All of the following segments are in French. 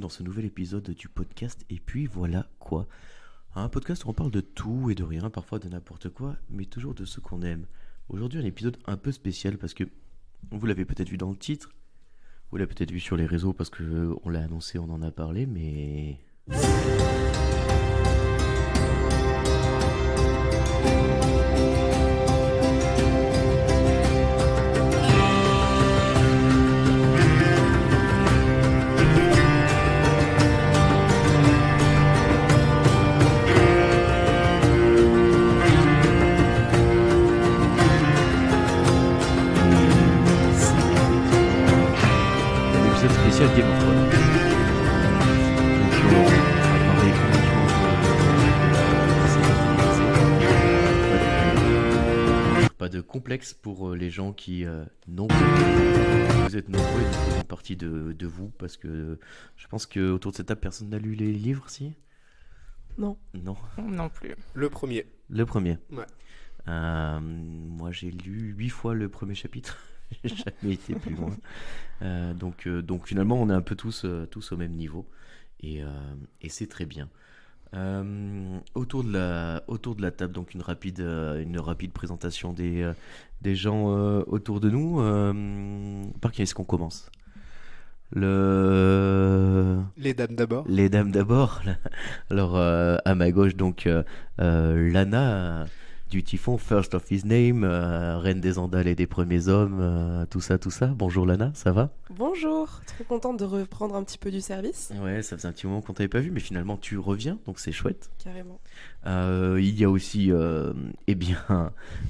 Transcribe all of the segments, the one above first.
dans ce nouvel épisode du podcast. Et puis voilà quoi. Un podcast où on parle de tout et de rien, parfois de n'importe quoi, mais toujours de ce qu'on aime. Aujourd'hui, un épisode un peu spécial parce que vous l'avez peut-être vu dans le titre, vous l'avez peut-être vu sur les réseaux parce que on l'a annoncé, on en a parlé, mais... Un épisode spécial Game of Thrones. Donc on va parler uniquement de pas de complexe pour les gens qui non vous êtes nombreux et nous faisons partie de vous parce que je pense que autour de cette table personne n'a lu les livres si Non. non Non plus. Le premier. le premier Ouais. moi j'ai lu 8 fois le premier chapitre. J'ai jamais été plus loin. Donc finalement, on est un peu tous au même niveau. Et c'est très bien. Autour de la table, donc une rapide présentation des gens autour de nous. Par qui est-ce qu'on commence Les dames d'abord. Les dames d'abord. Alors, à ma gauche, donc, Lana du Typhon, First of His Name, Reine des Andales et des Premiers Hommes, tout ça. Bonjour Lana, ça va ? Bonjour, très contente de reprendre un petit peu du service. Ouais, ça faisait un petit moment qu'on t'avait pas vu, mais finalement tu reviens, donc c'est chouette. Carrément. Il y a aussi,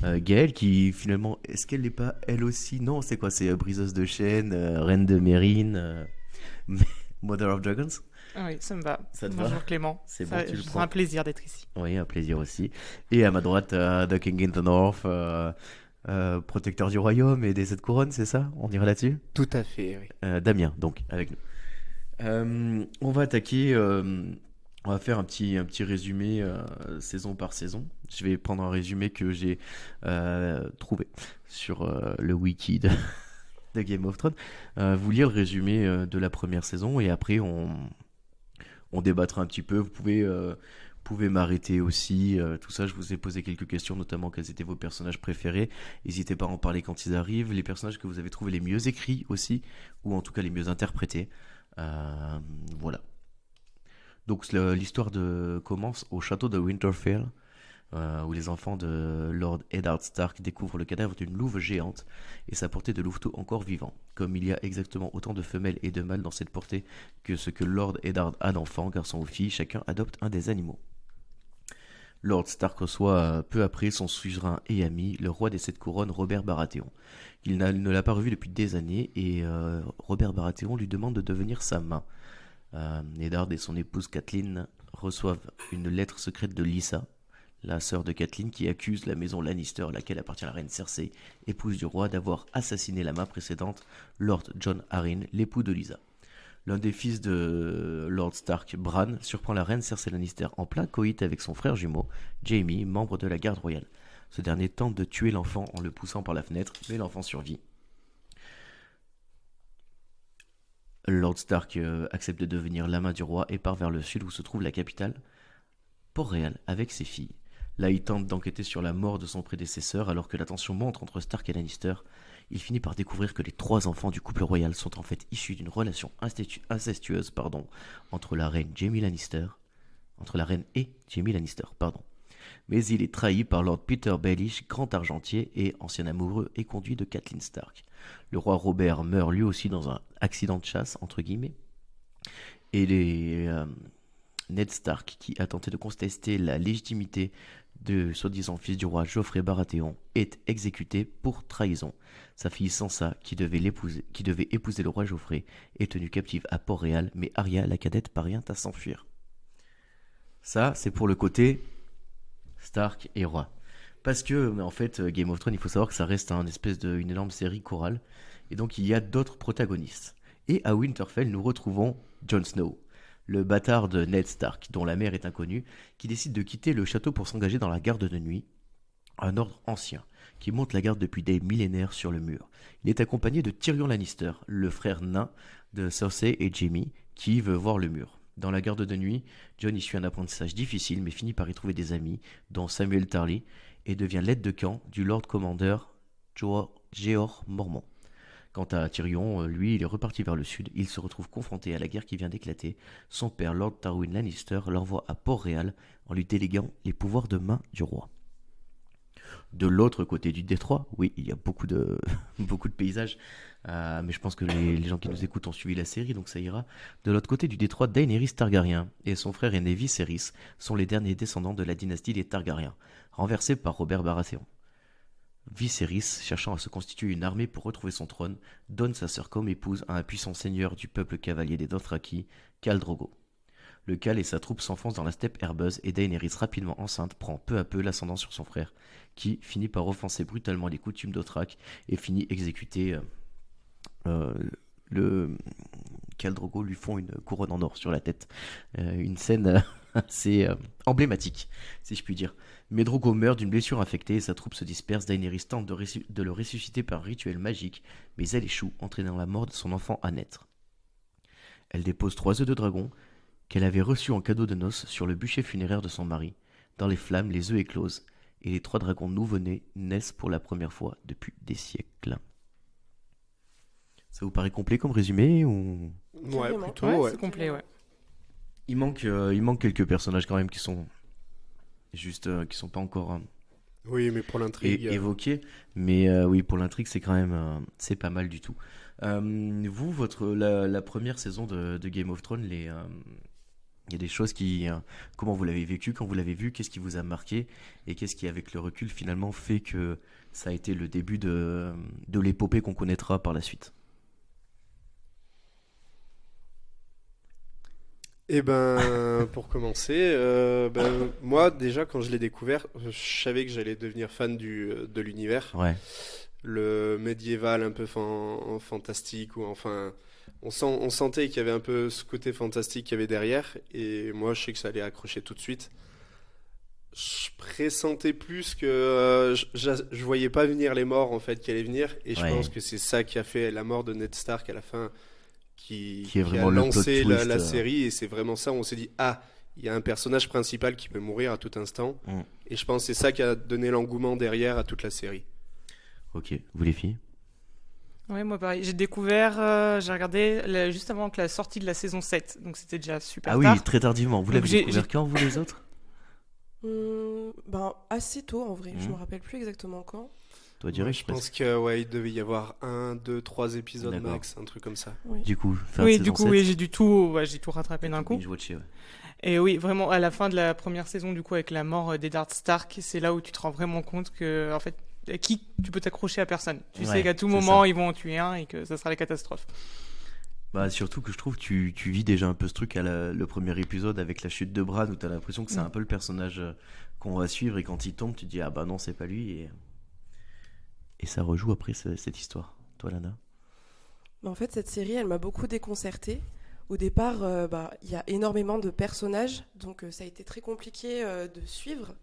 Gaëlle qui finalement, est-ce qu'elle n'est pas elle aussi ? Non, c'est quoi ? C'est briseuse de chaînes, reine de Mérine, Mother of Dragons ? Oui, ça me va. Ça te Bonjour va ? Clément. C'est Ça- bon, tu le c'est prends. un plaisir d'être ici. Oui, un plaisir aussi. Et à ma droite, The King in the North, protecteur du royaume et des 7 couronnes, c'est ça ? On ira là-dessus ? Tout à fait, oui. Damien, donc, avec nous. On va attaquer, on va faire un petit résumé saison par saison. Je vais prendre un résumé que j'ai trouvé sur le wiki de Game of Thrones. Vous lire le résumé de la première saison et après on débattra un petit peu. Vous pouvez m'arrêter aussi. Tout ça, je vous ai posé quelques questions, notamment quels étaient vos personnages préférés. N'hésitez pas à en parler quand ils arrivent. Les personnages que vous avez trouvés les mieux écrits aussi, ou en tout cas les mieux interprétés. Voilà. Donc l'histoire commence au château de Winterfell, où les enfants de Lord Eddard Stark découvrent le cadavre d'une louve géante et sa portée de louveteau encore vivant. Comme il y a exactement autant de femelles et de mâles dans cette portée que ce que Lord Eddard a d'enfants, garçons ou filles, chacun adopte un des animaux. Lord Stark reçoit peu après son suzerain et ami, le roi des 7 couronnes, Robert Baratheon. Il ne l'a pas revu depuis des années et Robert Baratheon lui demande de devenir sa main. Eddard et son épouse Catelyn reçoivent une lettre secrète de Lysa, la sœur de Catelyn, qui accuse la maison Lannister, à laquelle appartient la reine Cersei, épouse du roi, d'avoir assassiné la main précédente, Lord Jon Arryn, l'époux de Lysa. L'un des fils de Lord Stark, Bran, surprend la reine Cersei Lannister en plein coït avec son frère jumeau, Jaime, membre de la garde royale. Ce dernier tente de tuer l'enfant en le poussant par la fenêtre, mais l'enfant survit. Lord Stark accepte de devenir la main du roi et part vers le sud où se trouve la capitale, Port-Réal, avec ses filles. Là, il tente d'enquêter sur la mort de son prédécesseur alors que la tension monte entre Stark et Lannister. Il finit par découvrir que les 3 enfants du couple royal sont en fait issus d'une relation incestueuse entre la reine et Jaime Lannister. Mais il est trahi par Lord Peter Baelish, grand argentier et ancien amoureux et conduit de Catelyn Stark. Le roi Robert meurt lui aussi dans un accident de chasse, entre guillemets. Et Ned Stark, qui a tenté de contester la légitimité de soi-disant fils du roi Joffrey Baratheon, est exécuté pour trahison. Sa fille Sansa, qui devait épouser le roi Joffrey, est tenue captive à Port-Réal, mais Arya, la cadette, parvient à s'enfuir. Ça, c'est pour le côté Stark et roi. Parce que, en fait, Game of Thrones, il faut savoir que ça reste une énorme série chorale. Et donc, il y a d'autres protagonistes. Et à Winterfell, nous retrouvons Jon Snow, le bâtard de Ned Stark, dont la mère est inconnue, qui décide de quitter le château pour s'engager dans la garde de nuit, un ordre ancien, qui monte la garde depuis des millénaires sur le mur. Il est accompagné de Tyrion Lannister, le frère nain de Cersei et Jaime, qui veut voir le mur. Dans la garde de nuit, John y suit un apprentissage difficile mais finit par y trouver des amis, dont Samuel Tarly, et devient l'aide de camp du Lord Commander Jeor Mormont. Quant à Tyrion, lui, il est reparti vers le sud. Il se retrouve confronté à la guerre qui vient d'éclater. Son père, Lord Tywin Lannister, l'envoie à Port-Réal en lui déléguant les pouvoirs de main du roi. De l'autre côté du détroit, oui, il y a beaucoup de, beaucoup de paysages, mais je pense que les gens qui nous écoutent ont suivi la série, donc ça ira. De l'autre côté du détroit, Daenerys Targaryen et son frère aîné Viserys sont les derniers descendants de la dynastie des Targaryens, renversés par Robert Baratheon. Viserys, cherchant à se constituer une armée pour retrouver son trône, donne sa sœur comme épouse à un puissant seigneur du peuple cavalier des Dothraki, Khal Drogo. Le Khal et sa troupe s'enfoncent dans la steppe herbeuse et Daenerys, rapidement enceinte, prend peu à peu l'ascendant sur son frère, qui finit par offenser brutalement les coutumes d'Othrak et finit exécuté. Le Khal Drogo lui font une couronne en or sur la tête. Une scène assez emblématique, si je puis dire. Mais Drogo meurt d'une blessure infectée et sa troupe se disperse. Daenerys tente de le ressusciter par un rituel magique, mais elle échoue, entraînant la mort de son enfant à naître. Elle dépose 3 œufs de dragon qu'elle avait reçus en cadeau de noces sur le bûcher funéraire de son mari. Dans les flammes, les œufs éclosent, et les 3 dragons nouveau-nés naissent pour la première fois depuis des siècles. Ça vous paraît complet comme résumé ou... Ouais, Carrément. plutôt, Ouais, ouais. c'est complet, ouais. Il manque quelques personnages quand même qui sont juste qui sont pas encore Oui, mais pour l'intrigue. évoqués, mais oui, pour l'intrigue c'est quand même c'est pas mal du tout. Vous, la première saison de Game of Thrones, il y a des choses qui comment vous l'avez vécu quand vous l'avez vu, qu'est-ce qui vous a marqué et qu'est-ce qui avec le recul finalement fait que ça a été le début de l'épopée qu'on connaîtra par la suite. Eh ben, pour commencer, moi déjà quand je l'ai découvert, je savais que j'allais devenir fan de l'univers, Ouais, le médiéval un peu fantastique, ou enfin, on sentait qu'il y avait un peu ce côté fantastique qu'il y avait derrière, et moi je sais que ça allait accrocher tout de suite. Je pressentais plus que je voyais pas venir les morts en fait qui allaient venir, et je ouais. pense que c'est ça qui a fait la mort de Ned Stark à la fin, Qui est qui a vraiment le plot lancé twist, la série, et c'est vraiment ça où on s'est dit ah, il y a un personnage principal qui peut mourir à tout instant, Mm. et je pense que c'est ça qui a donné l'engouement derrière à toute la série. Ok, vous les filles? Ouais, moi pareil. J'ai découvert, j'ai regardé juste avant que la sortie de la saison 7, donc c'était déjà super Ah oui, tard. très tardivement. Vous Donc l'avez j'ai- découvert j'ai- quand, vous les autres? Assez tôt en vrai, je Mhm. me rappelle plus exactement quand. Toi, dirais Ouais, je pense que ouais, il devait y avoir 1, 2, 3 épisodes D'accord. max, un truc comme ça. Oui. Du coup, fin de Oui, saison du coup, 7, oui, j'ai tout rattrapé d'un coup. binge-watché, ouais. Et oui, vraiment, à la fin de la première saison, du coup, avec la mort d'Eddard Stark, c'est là où tu te rends vraiment compte que, en fait, à qui tu peux t'accrocher à personne. Tu Ouais, sais qu'à tout c'est moment, ça. ils vont en tuer un et que ça sera la catastrophe. Bah, surtout que je trouve que tu vis déjà un peu ce truc le premier épisode avec la chute de Bran où t'as l'impression que c'est Mm. un peu le personnage qu'on va suivre et quand il tombe, tu te dis ah bah non, c'est pas lui et ça rejoue après cette histoire. Toi, Lana? Mais en fait, cette série, elle m'a beaucoup déconcertée. Au départ, il y a énormément de personnages, donc ça a été très compliqué de suivre.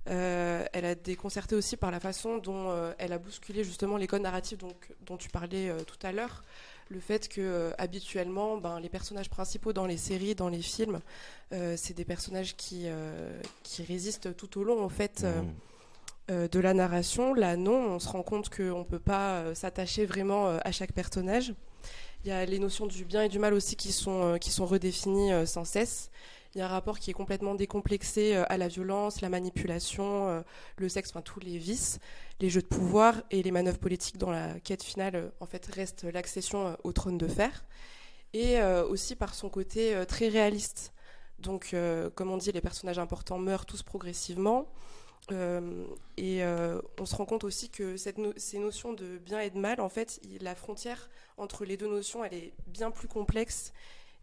Elle a déconcerté aussi par la façon dont elle a bousculé justement les codes narratifs dont tu parlais tout à l'heure. Le fait que habituellement, les personnages principaux dans les séries, dans les films, c'est des personnages qui résistent tout au long en fait. De la narration. Là, non, on se rend compte qu'on ne peut pas s'attacher vraiment à chaque personnage. Il y a les notions du bien et du mal aussi qui sont redéfinies sans cesse. Il y a un rapport qui est complètement décomplexé à la violence, la manipulation, le sexe, enfin tous les vices, les jeux de pouvoir et les manœuvres politiques dans la quête finale, en fait, reste l'accession au trône de fer. Et aussi par son côté très réaliste. Donc, comme on dit, les personnages importants meurent tous progressivement. On se rend compte aussi que ces notions de bien et de mal, en fait, la frontière entre les deux notions, elle est bien plus complexe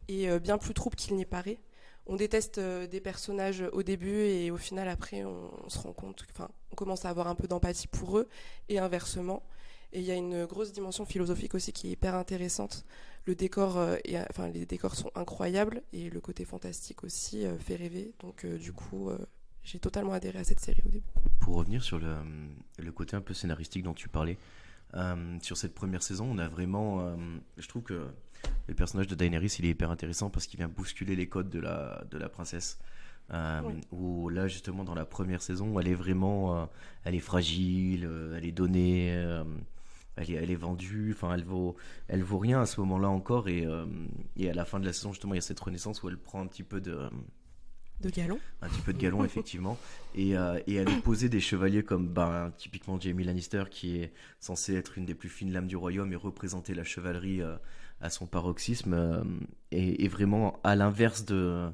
et bien plus trouble qu'il n'y paraît. On déteste des personnages au début et au final, après, on se rend compte, enfin, on commence à avoir un peu d'empathie pour eux et inversement. Et il y a une grosse dimension philosophique aussi qui est hyper intéressante. Le décor, les décors sont incroyables et le côté fantastique aussi fait rêver. Donc, du coup, j'ai totalement adhéré à cette série au début. Pour revenir sur le côté un peu scénaristique dont tu parlais, sur cette première saison, on a vraiment, je trouve que le personnage de Daenerys, il est hyper intéressant parce qu'il vient bousculer les codes de la princesse. Où là, justement, dans la première saison, elle est vraiment, elle est fragile, elle est donnée, elle est vendue, enfin, elle vaut rien à ce moment-là encore. Et à la fin de la saison, justement, il y a cette renaissance où elle prend un petit peu de galon. Un petit peu de galon, effectivement. Et elle a posé des chevaliers comme typiquement Jaime Lannister, qui est censé être une des plus fines lames du royaume et représenter la chevalerie à son paroxysme, et vraiment à l'inverse de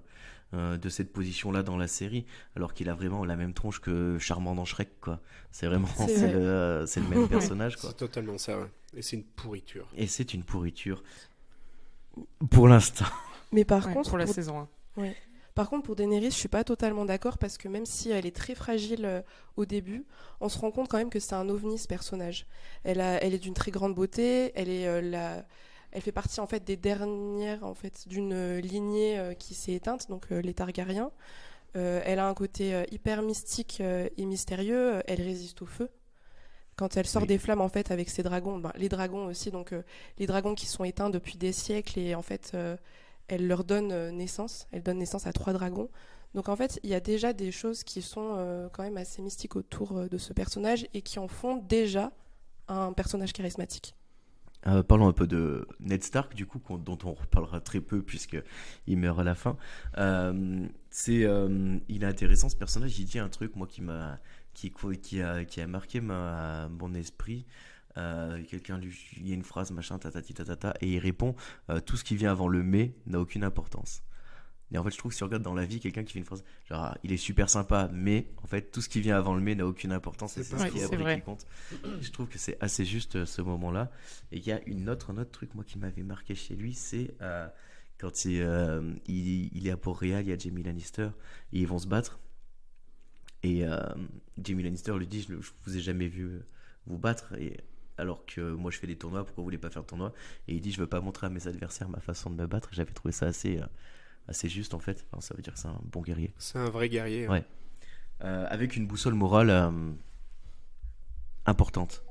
cette position-là dans la série, alors qu'il a vraiment la même tronche que Charmant dans Shrek, quoi. C'est vraiment c'est le même personnage, quoi. C'est totalement ça, ouais. Et c'est une pourriture. Et c'est une pourriture. Pour l'instant. Mais par contre, pour la saison 1. Ouais. Par contre, pour Daenerys, je suis pas totalement d'accord parce que même si elle est très fragile au début, on se rend compte quand même que c'est un ovni, ce personnage. Elle est d'une très grande beauté, elle fait partie en fait des dernières en fait d'une lignée qui s'est éteinte, donc les Targaryens. Elle a un côté hyper mystique et mystérieux. Elle résiste au feu. Quand elle sort des flammes en fait avec ses dragons, les dragons aussi, donc les dragons qui sont éteints depuis des siècles, et en fait elle leur donne naissance. Elle donne naissance à 3 dragons. Donc en fait il y a déjà des choses qui sont quand même assez mystiques autour de ce personnage et qui en font déjà un personnage charismatique. Parlons un peu de Ned Stark, du coup, dont on reparlera très peu puisqu'il meurt à la fin. Il est intéressant, ce personnage. Il dit un truc, moi, qui a marqué mon esprit. Il y a une phrase, machin, tatati tatata, et il répond tout ce qui vient avant le mais n'a aucune importance. Et en fait, je trouve que si on regarde dans la vie, quelqu'un qui fait une phrase genre il est super sympa, mais en fait, tout ce qui vient avant le mais n'a aucune importance, et c'est ce qui est après qui compte. Je trouve que c'est assez juste ce moment-là. Et il y a un autre truc, moi, qui m'avait marqué chez lui, c'est quand il est à Port-Réal, il y a Jaime Lannister, et ils vont se battre. Et Jaime Lannister lui dit je vous ai jamais vu vous battre, et alors que moi je fais des tournois, pourquoi vous voulez pas faire de tournoi? Et il dit je veux pas montrer à mes adversaires ma façon de me battre. J'avais trouvé ça assez juste, en fait. Enfin, ça veut dire que c'est un bon guerrier. C'est un vrai guerrier. Ouais. Avec une boussole morale importante.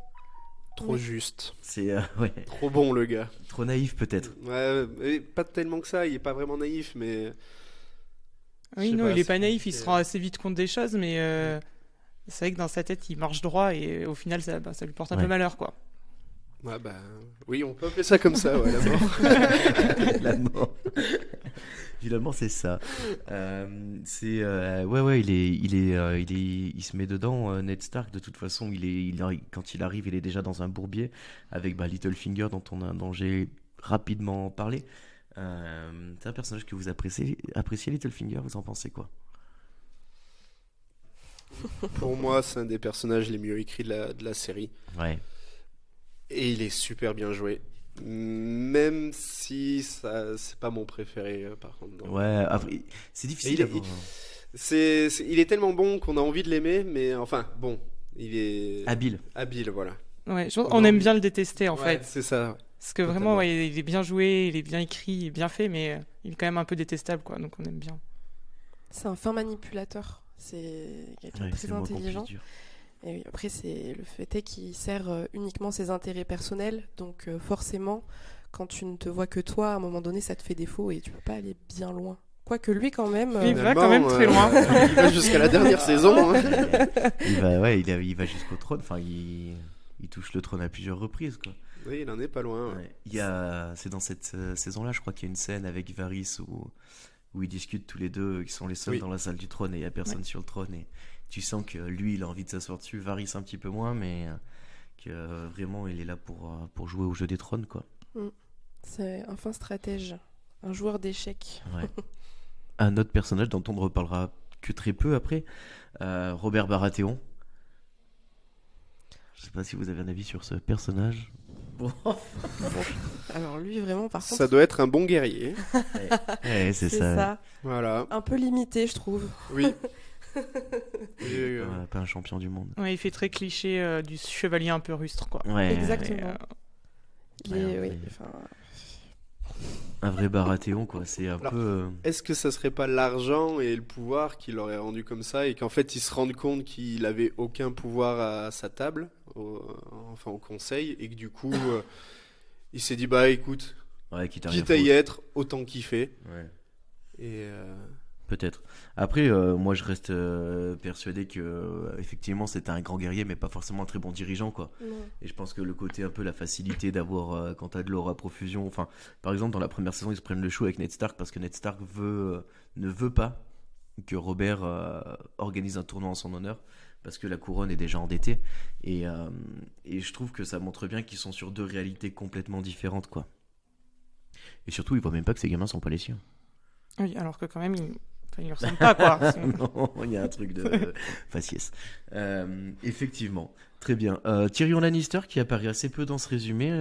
Trop juste. C'est ouais. Trop bon, le gars. Trop naïf, peut-être. Ouais, pas tellement que ça. Il est pas vraiment naïf, mais. Oui, non, il est pas naïf. Il se rend assez vite compte des choses, mais c'est vrai que dans sa tête, il marche droit et au final, ça lui porte un peu malheur, quoi. Ouais, oui, on peut appeler ça comme ça, ouais, la mort. La mort. Finalement, c'est ça. Il se met dedans, Ned Stark. De toute façon, quand il arrive, il est déjà dans un bourbier avec Littlefinger, dont j'ai rapidement parlé. C'est un personnage que vous appréciez, Littlefinger. Vous en pensez quoi? Pour moi, c'est un des personnages les mieux écrits de la série. Ouais. Et il est super bien joué. Même si c'est pas mon préféré, par contre. Ouais, après, c'est difficile. Il est tellement bon qu'on a envie de l'aimer, mais enfin, bon, il est... Habile, voilà. Ouais, on aime bien le détester, en fait. C'est ça. Parce que vraiment, il est bien joué, il est bien écrit, il est bien fait, mais il est quand même un peu détestable, quoi, donc on aime bien. C'est un fin manipulateur. C'est quelqu'un de très intelligent. Et oui, après, le fait est qu'il sert uniquement ses intérêts personnels. Donc forcément, quand tu ne te vois que toi, à un moment donné, ça te fait défaut et tu peux pas aller bien loin. Quoique lui, quand même... il va quand même très loin. Il va jusqu'à la dernière saison. Hein. Il va jusqu'au trône. Enfin, il touche le trône à plusieurs reprises, quoi. Oui, il en est pas loin. Ouais. C'est dans cette saison-là, je crois qu'il y a une scène avec Varys où ils discutent tous les deux, qui sont les seuls dans la salle du trône et il n'y a personne sur le trône. Et tu sens que lui, il a envie de s'asseoir dessus, Varys un petit peu moins, mais que vraiment, il est là pour jouer au jeu des trônes, quoi. C'est un fin stratège, un joueur d'échecs. Ouais. Un autre personnage dont on ne reparlera que très peu après, Robert Baratheon. Je sais pas si vous avez un avis sur ce personnage. Bon. Alors lui, vraiment, par contre... Ça doit être un bon guerrier. Ouais, c'est ça. Voilà. Un peu limité, je trouve. Oui. Pas un champion du monde. Ouais, il fait très cliché du chevalier un peu rustre, quoi. Ouais. Exactement. Un vrai Baratheon, quoi. C'est un peu... Est-ce que ça serait pas l'argent et le pouvoir qui l'aurait rendu comme ça, et qu'en fait il se rende compte qu'il avait aucun pouvoir à sa table, au conseil, et que du coup, il s'est dit, bah écoute, Ouais, quitte à rien quitte à y foutre. être, autant kiffer. Ouais. Et Peut-être. Après, moi, je reste persuadé que effectivement, c'était un grand guerrier, mais pas forcément un très bon dirigeant, quoi. Non. Et je pense que le côté un peu la facilité d'avoir quand t'as de l'or à profusion. Enfin, par exemple, dans la première saison, ils se prennent le chou avec Ned Stark parce que Ned Stark ne veut pas que Robert organise un tournoi en son honneur parce que la couronne est déjà endettée. Et je trouve que ça montre bien qu'ils sont sur deux réalités complètement différentes, quoi. Et surtout, ils voient même pas que ces gamins sont pas les siens. Oui, alors que quand même, ils lui ressemblent pas, quoi. Non, il y a un truc de faciès. Effectivement, très bien. Tyrion Lannister qui apparaît assez peu dans ce résumé,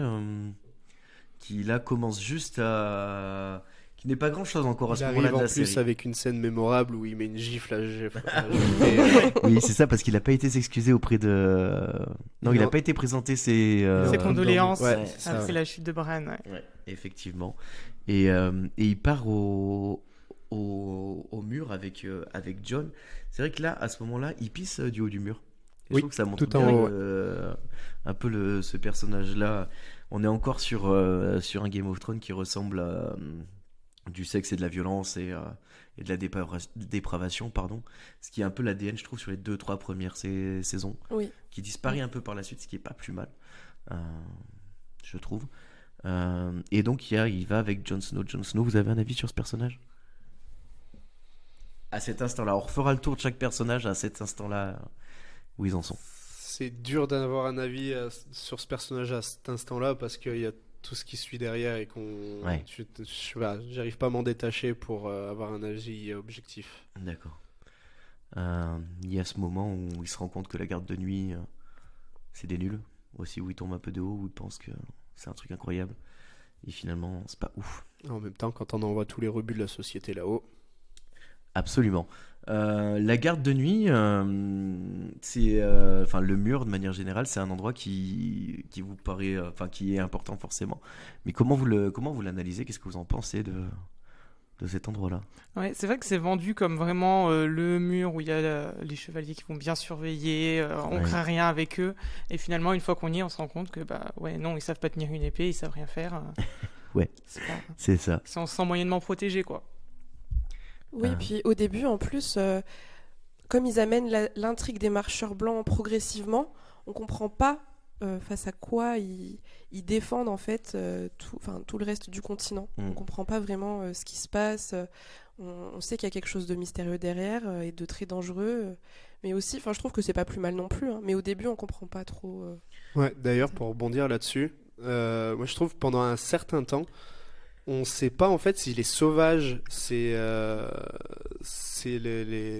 qui là commence juste à... qui n'est pas grand-chose encore à il ce moment-là arrive de en la plus série. avec une scène mémorable où il met une gifle à Jeff. Oui, c'est ça, parce qu'il n'a pas été s'excuser auprès de... Non, il n'a Non. pas été présenter ses... Ses condoléances Ouais, c'est ça. après la chute de Bran. Ouais. Ouais, effectivement. Et il part au mur avec John. C'est vrai que là, à ce moment-là, il pisse du haut du mur. Et je Oui, trouve que ça montre tout en bien haut, un peu ce personnage-là. On est encore sur un Game of Thrones qui ressemble à du sexe et de la violence et de la dépravation, pardon. Ce qui est un peu l'ADN, je trouve, sur les 2-3 premières saisons. Oui. Qui disparaît un peu par la suite, ce qui est pas plus mal, je trouve. Et donc il va avec Jon Snow. Jon Snow, vous avez un avis sur ce personnage? À cet instant-là, on refera le tour de chaque personnage à cet instant-là où ils en sont. C'est dur d'avoir un avis sur ce personnage à cet instant-là parce qu'il y a tout ce qui suit derrière et Ouais. j'arrive pas à m'en détacher pour avoir un avis objectif. D'accord. Il y a ce moment où il se rend compte que la garde de nuit, c'est des nuls. Aussi où il tombe un peu de haut, où il pense que c'est un truc incroyable. Et finalement, c'est pas ouf. En même temps, quand on envoie tous les rebuts de la société là-haut, Absolument. La garde de nuit, c'est, enfin le mur de manière générale, c'est un endroit qui vous paraît, enfin qui est important forcément. Mais comment vous l'analysez? Qu'est-ce que vous en pensez de cet endroit-là? Ouais, c'est vrai que c'est vendu comme vraiment le mur où il y a les chevaliers qui vont bien surveiller, on Ouais. craint rien avec eux. Et finalement, une fois qu'on y est, on se rend compte que bah ouais, non, ils savent pas tenir une épée, ils savent rien faire. Ouais. C'est ça. On se sent moyennement protégé, quoi. Oui, Ah. puis au début, en plus, comme ils amènent l'intrigue des marcheurs blancs progressivement, on comprend pas face à quoi ils défendent en fait tout le reste du continent. Mm. On comprend pas vraiment ce qui se passe. On sait qu'il y a quelque chose de mystérieux derrière et de très dangereux. Mais aussi, enfin, je trouve que c'est pas plus mal non plus. Hein, mais au début, on comprend pas trop. Ouais, d'ailleurs, pour rebondir là-dessus, moi je trouve pendant un certain temps, on sait pas en fait si les sauvages c'est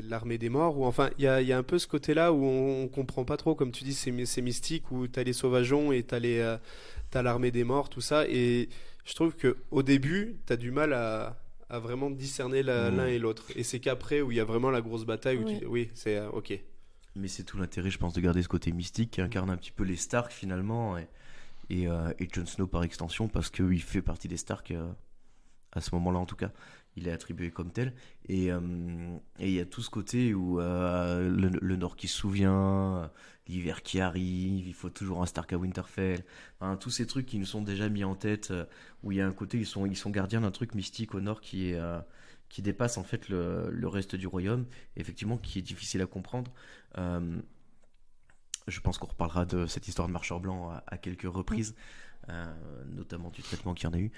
l'armée des morts ou enfin il y a un peu ce côté-là où on comprend pas trop, comme tu dis, c'est mystique où t'as les sauvageons et t'as l'armée des morts, tout ça, et je trouve que au début t'as du mal à vraiment discerner l'un et l'autre, et c'est qu'après où il y a vraiment la grosse bataille où Oui. oui c'est ok. Mais c'est tout l'intérêt, je pense, de garder ce côté mystique qui incarne un petit peu les Stark finalement et Jon Snow par extension parce qu'il fait partie des Stark à ce moment-là en tout cas. Il est attribué comme tel et il y a tout ce côté où le Nord qui se souvient, l'hiver qui arrive, il faut toujours un Stark à Winterfell, enfin, tous ces trucs qui nous sont déjà mis en tête où il y a un côté ils sont gardiens d'un truc mystique au Nord qui dépasse en fait le reste du royaume, effectivement qui est difficile à comprendre. Je pense qu'on reparlera de cette histoire de marcheur blanc à quelques reprises, notamment du traitement qu'il y en a eu.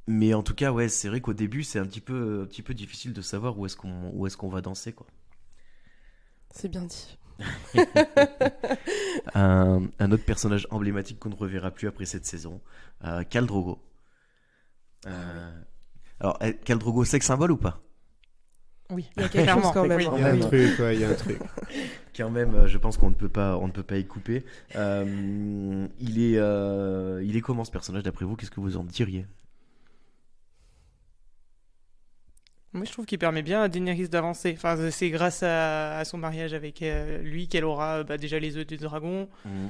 Mais en tout cas, ouais, c'est vrai qu'au début, c'est un petit peu difficile de savoir où est-ce qu'on va danser, quoi. C'est bien dit. Un autre personnage emblématique qu'on ne reverra plus après cette saison, Khal Drogo. Alors, Khal Drogo, sexe symbole ou pas? Oui, Il y a quelque clairement. chose quand même. Oui. hein. Il y a un Oui. truc, ouais, il y a un truc. Quand même, je pense qu'on ne peut pas y couper. Il est comment ce personnage d'après vous? Qu'est-ce que vous en diriez? Moi, je trouve qu'il permet bien à Daenerys d'avancer. Enfin, c'est grâce à son mariage avec lui qu'elle aura déjà les œufs des dragons,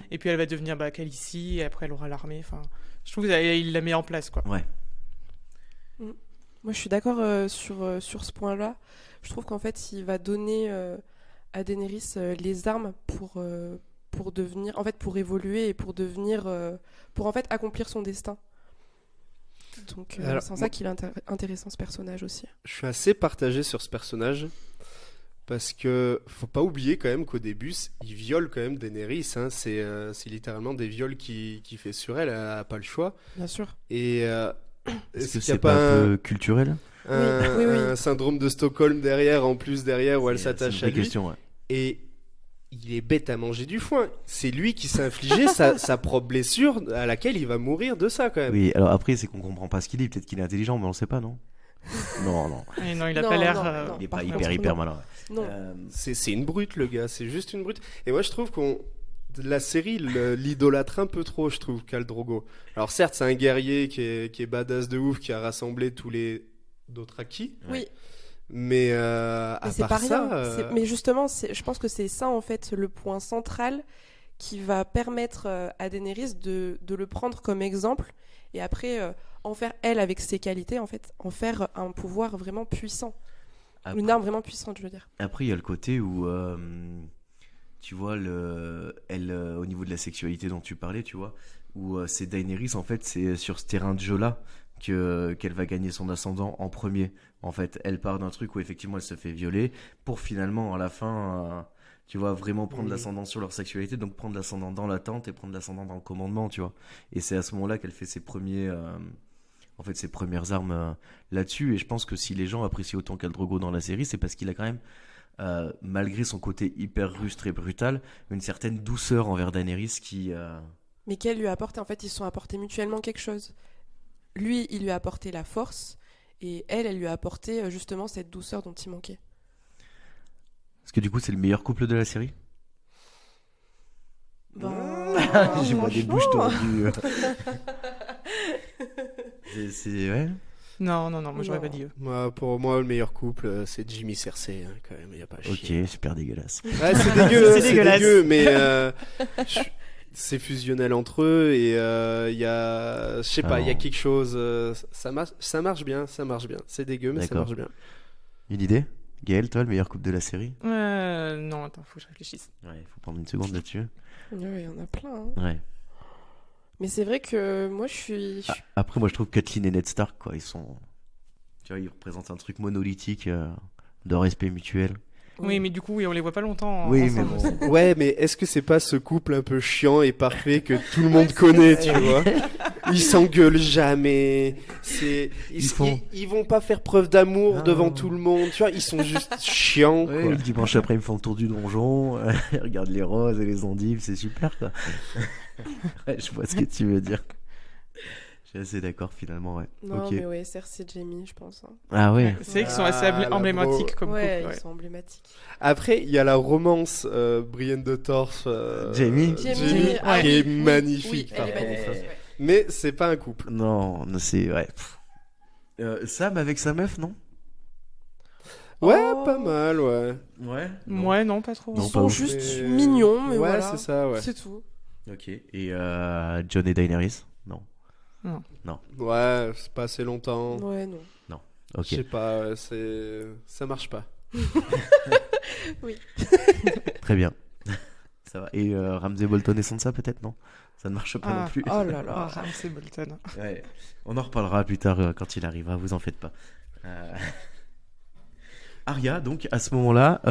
et puis elle va devenir Khaleesi, et après elle aura l'armée. Enfin, je trouve qu'il la met en place, quoi. Ouais. Moi, je suis d'accord sur ce point-là. Je trouve qu'en fait, il va donner à Daenerys les armes pour devenir, en fait, pour évoluer et pour devenir, pour en fait accomplir son destin. Donc Alors, c'est en ça qu'il est intéressant ce personnage aussi. Je suis assez partagé sur ce personnage parce que faut pas oublier quand même qu'au début il viole quand même Daenerys, hein. C'est littéralement des viols qu'il fait sur elle, elle a pas le choix. Bien sûr. Et Est-ce est-ce que qu'il y a c'est pas pas un peu culturel? Oui. un syndrome de Stockholm derrière où elle C'est s'attache une à vraie lui question, ouais. et il est bête à manger du foin. C'est lui qui s'est infligé sa propre blessure à laquelle il va mourir de ça quand même. Oui, alors après, c'est qu'on comprend pas ce qu'il dit. Peut-être qu'il est intelligent, mais on le sait pas, non? Non. Et non, il a Non, pas l'air. non. Il est par pas contre, hyper non. malin. Ouais. Non. C'est une brute, le gars, c'est juste une brute. Et moi, je trouve la série l'idolâtre un peu trop, je trouve, Khal Drogo. Alors certes, c'est un guerrier qui est badass de ouf, qui a rassemblé tous les Dothraki. Oui. Mais à Mais c'est part pas ça, rien. Mais justement, je pense que c'est ça en fait le point central qui va permettre à Daenerys de le prendre comme exemple et après en faire elle avec ses qualités en fait, en faire un pouvoir vraiment puissant, une arme vraiment puissante, je veux dire. Après, il y a le côté où, tu vois, elle, au niveau de la sexualité dont tu parlais, tu vois, où c'est Daenerys, en fait, c'est sur ce terrain de jeu-là qu'elle va gagner son ascendant en premier. En fait, elle part d'un truc où effectivement elle se fait violer pour finalement, à la fin, tu vois, vraiment prendre l'ascendant sur leur sexualité, donc prendre l'ascendant dans l'attente et prendre l'ascendant dans le commandement, tu vois. Et c'est à ce moment-là qu'elle fait ses premières armes là-dessus. Et je pense que si les gens apprécient autant Khal Drogo dans la série, c'est parce qu'il a quand même, malgré son côté hyper rustre et brutal, une certaine douceur envers Daenerys qui... Mais qu'elle lui a apporté, en fait, ils se sont apportés mutuellement quelque chose. Lui, il lui a apporté la force et elle lui a apporté justement cette douceur dont il manquait. Est-ce que du coup c'est le meilleur couple de la série? J'ai pas des franchement. bouches tordues. Ouais. Non, moi j'aurais Non. pas dit eux. pour moi, le meilleur couple, c'est Jimmy Cersei, hein, quand même, y a pas à chier. Ok, super dégueulasse. Ouais, c'est dégueu, C'est dégueulasse. dégueu, mais c'est fusionnel entre eux et il y a, je sais pas, il y a quelque chose, ça marche bien, c'est dégueu, mais ça D'accord. marche bien. Une idée? Gaël, toi, le meilleur couple de la série? Non, attends, faut que je réfléchisse. Ouais, il faut prendre une seconde là-dessus. Oui, il y en a plein. Hein. Ouais. Mais c'est vrai que moi, je suis... Après, moi je trouve Catelyn et Ned Stark, quoi, ils sont. Tu vois, ils représentent un truc monolithique de respect mutuel. Oui, mais du coup, oui, on les voit pas longtemps Oui, ensemble mais aussi. bon. Ouais, mais est-ce que c'est pas ce couple un peu chiant et parfait que tout le monde connaît, tu vois? Ils s'engueulent jamais. Ils vont pas faire preuve d'amour Non. devant tout le monde, tu vois? Ils sont juste chiants, Ouais, quoi. le dimanche après, ils me font le tour du donjon, ils regardent les roses et les endives, c'est super, quoi. Ouais, je vois ce que tu veux dire. Je suis assez d'accord, finalement, ouais. Non, Ok. mais ouais, Cersei et Jaime, je pense. Hein. Ah ouais. C'est vrai qu'ils sont assez Ah, la emblématiques comme Ouais, couple. ils sont emblématiques. Après, il y a la romance Brienne de Tarth, Jamie. Jamie, ah qui est oui, oui, magnifique, oui, par elle est contre. magnifique, ouais. Mais c'est pas un couple. Non, c'est. Ouais. Sam avec sa meuf, non? Ouais, Oh. pas mal, ouais. Ouais. Ouais, non, pas trop. Ils Non, sont pas ouf. juste Mais- mignons, mais ouais, voilà. c'est ça, ouais. C'est tout. Ok. Et John et Daenerys? Non. Ouais, c'est pas assez longtemps. Ouais, non. Ok. Je sais pas, ça marche pas. Très bien. Ça va. Et Ramsay Bolton et Sansa, peut-être, non? Ça ne marche pas Ah. non plus. Oh là là. Ah, Ramsay Bolton. Ouais. On en reparlera plus tard quand il arrivera, vous en faites pas. Arya, donc à ce moment-là,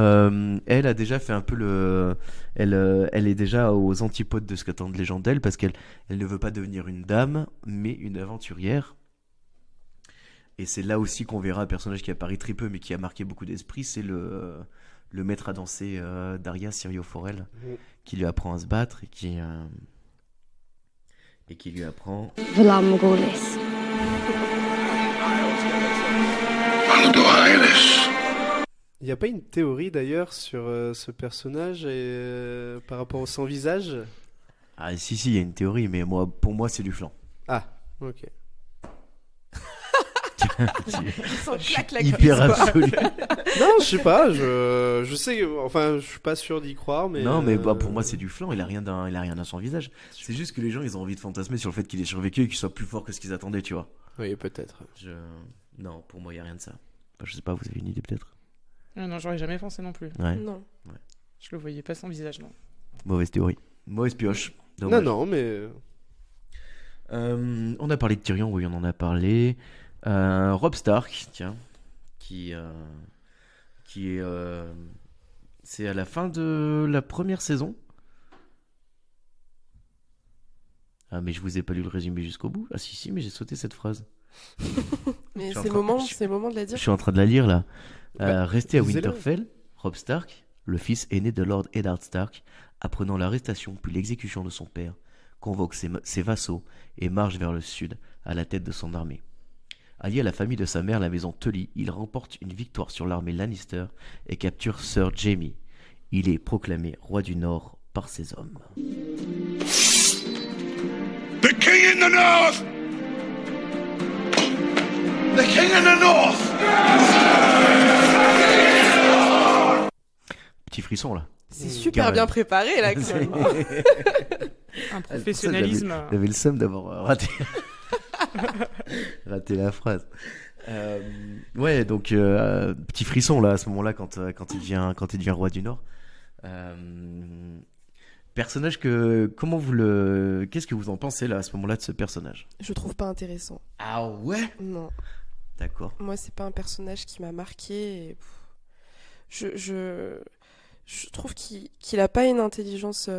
elle a déjà fait un peu elle est déjà aux antipodes de ce qu'attendent les gens d'elle parce qu'elle ne veut pas devenir une dame, mais une aventurière. Et c'est là aussi qu'on verra un personnage qui apparaît très peu, mais qui a marqué beaucoup d'esprit, c'est le maître à danser d'Arya, Syrio Forel, qui lui apprend à se battre et qui lui apprend. V'là Morghulis. Il n'y a pas une théorie d'ailleurs sur ce personnage et, par rapport au sans visage? Ah si, il y a une théorie, mais pour moi c'est du flan. Ah, ok. Ils sont claque la Hyper cuisse, quoi. absolu. Non, je sais pas, je sais, enfin, je suis pas sûr d'y croire, mais. Non, mais pour moi c'est du flan. Il a rien dans son visage. C'est juste que les gens ils ont envie de fantasmer sur le fait qu'il ait survécu et qu'il soit plus fort que ce qu'ils attendaient, tu vois. Oui, peut-être. Non, pour moi il y a rien de ça. Enfin, je sais pas, vous avez une idée peut-être? Ah non, j'aurais jamais pensé non plus. Ouais. Non. Je le voyais pas sans visage, non. Mauvaise théorie. Mauvaise pioche. Non, Dommage. non, mais. On a parlé de Tyrion, oui, on en a parlé. Robb Stark, tiens, qui est. C'est à la fin de la première saison. Ah, mais je vous ai pas lu le résumé jusqu'au bout. Ah, si, mais j'ai sauté cette phrase. Mais Je suis en c'est train- le moment de la Je dire. suis en train de la lire là. Resté à lisez-le. Winterfell, Robb Stark, le fils aîné de Lord Eddard Stark, apprenant l'arrestation puis l'exécution de son père, convoque ses vassaux et marche vers le sud à la tête de son armée. Allié à la famille de sa mère, la maison Tully, il remporte une victoire sur l'armée Lannister et capture Sir Jaime. Il est proclamé roi du Nord par ses hommes. The king in the north! The king in the north! Petit frisson là. C'est super Quand bien même. préparé là. Quand même. Un professionnalisme. J'avais le seum d'avoir raté la phrase. Ouais, donc petit frisson là à ce moment-là quand il devient roi du Nord. Personnage qu'est-ce que vous en pensez là à ce moment-là de ce personnage? Je trouve pas intéressant. Ah ouais? Non. D'accord. Moi, c'est pas un personnage qui m'a marqué. Et, je trouve qu'il a pas une intelligence.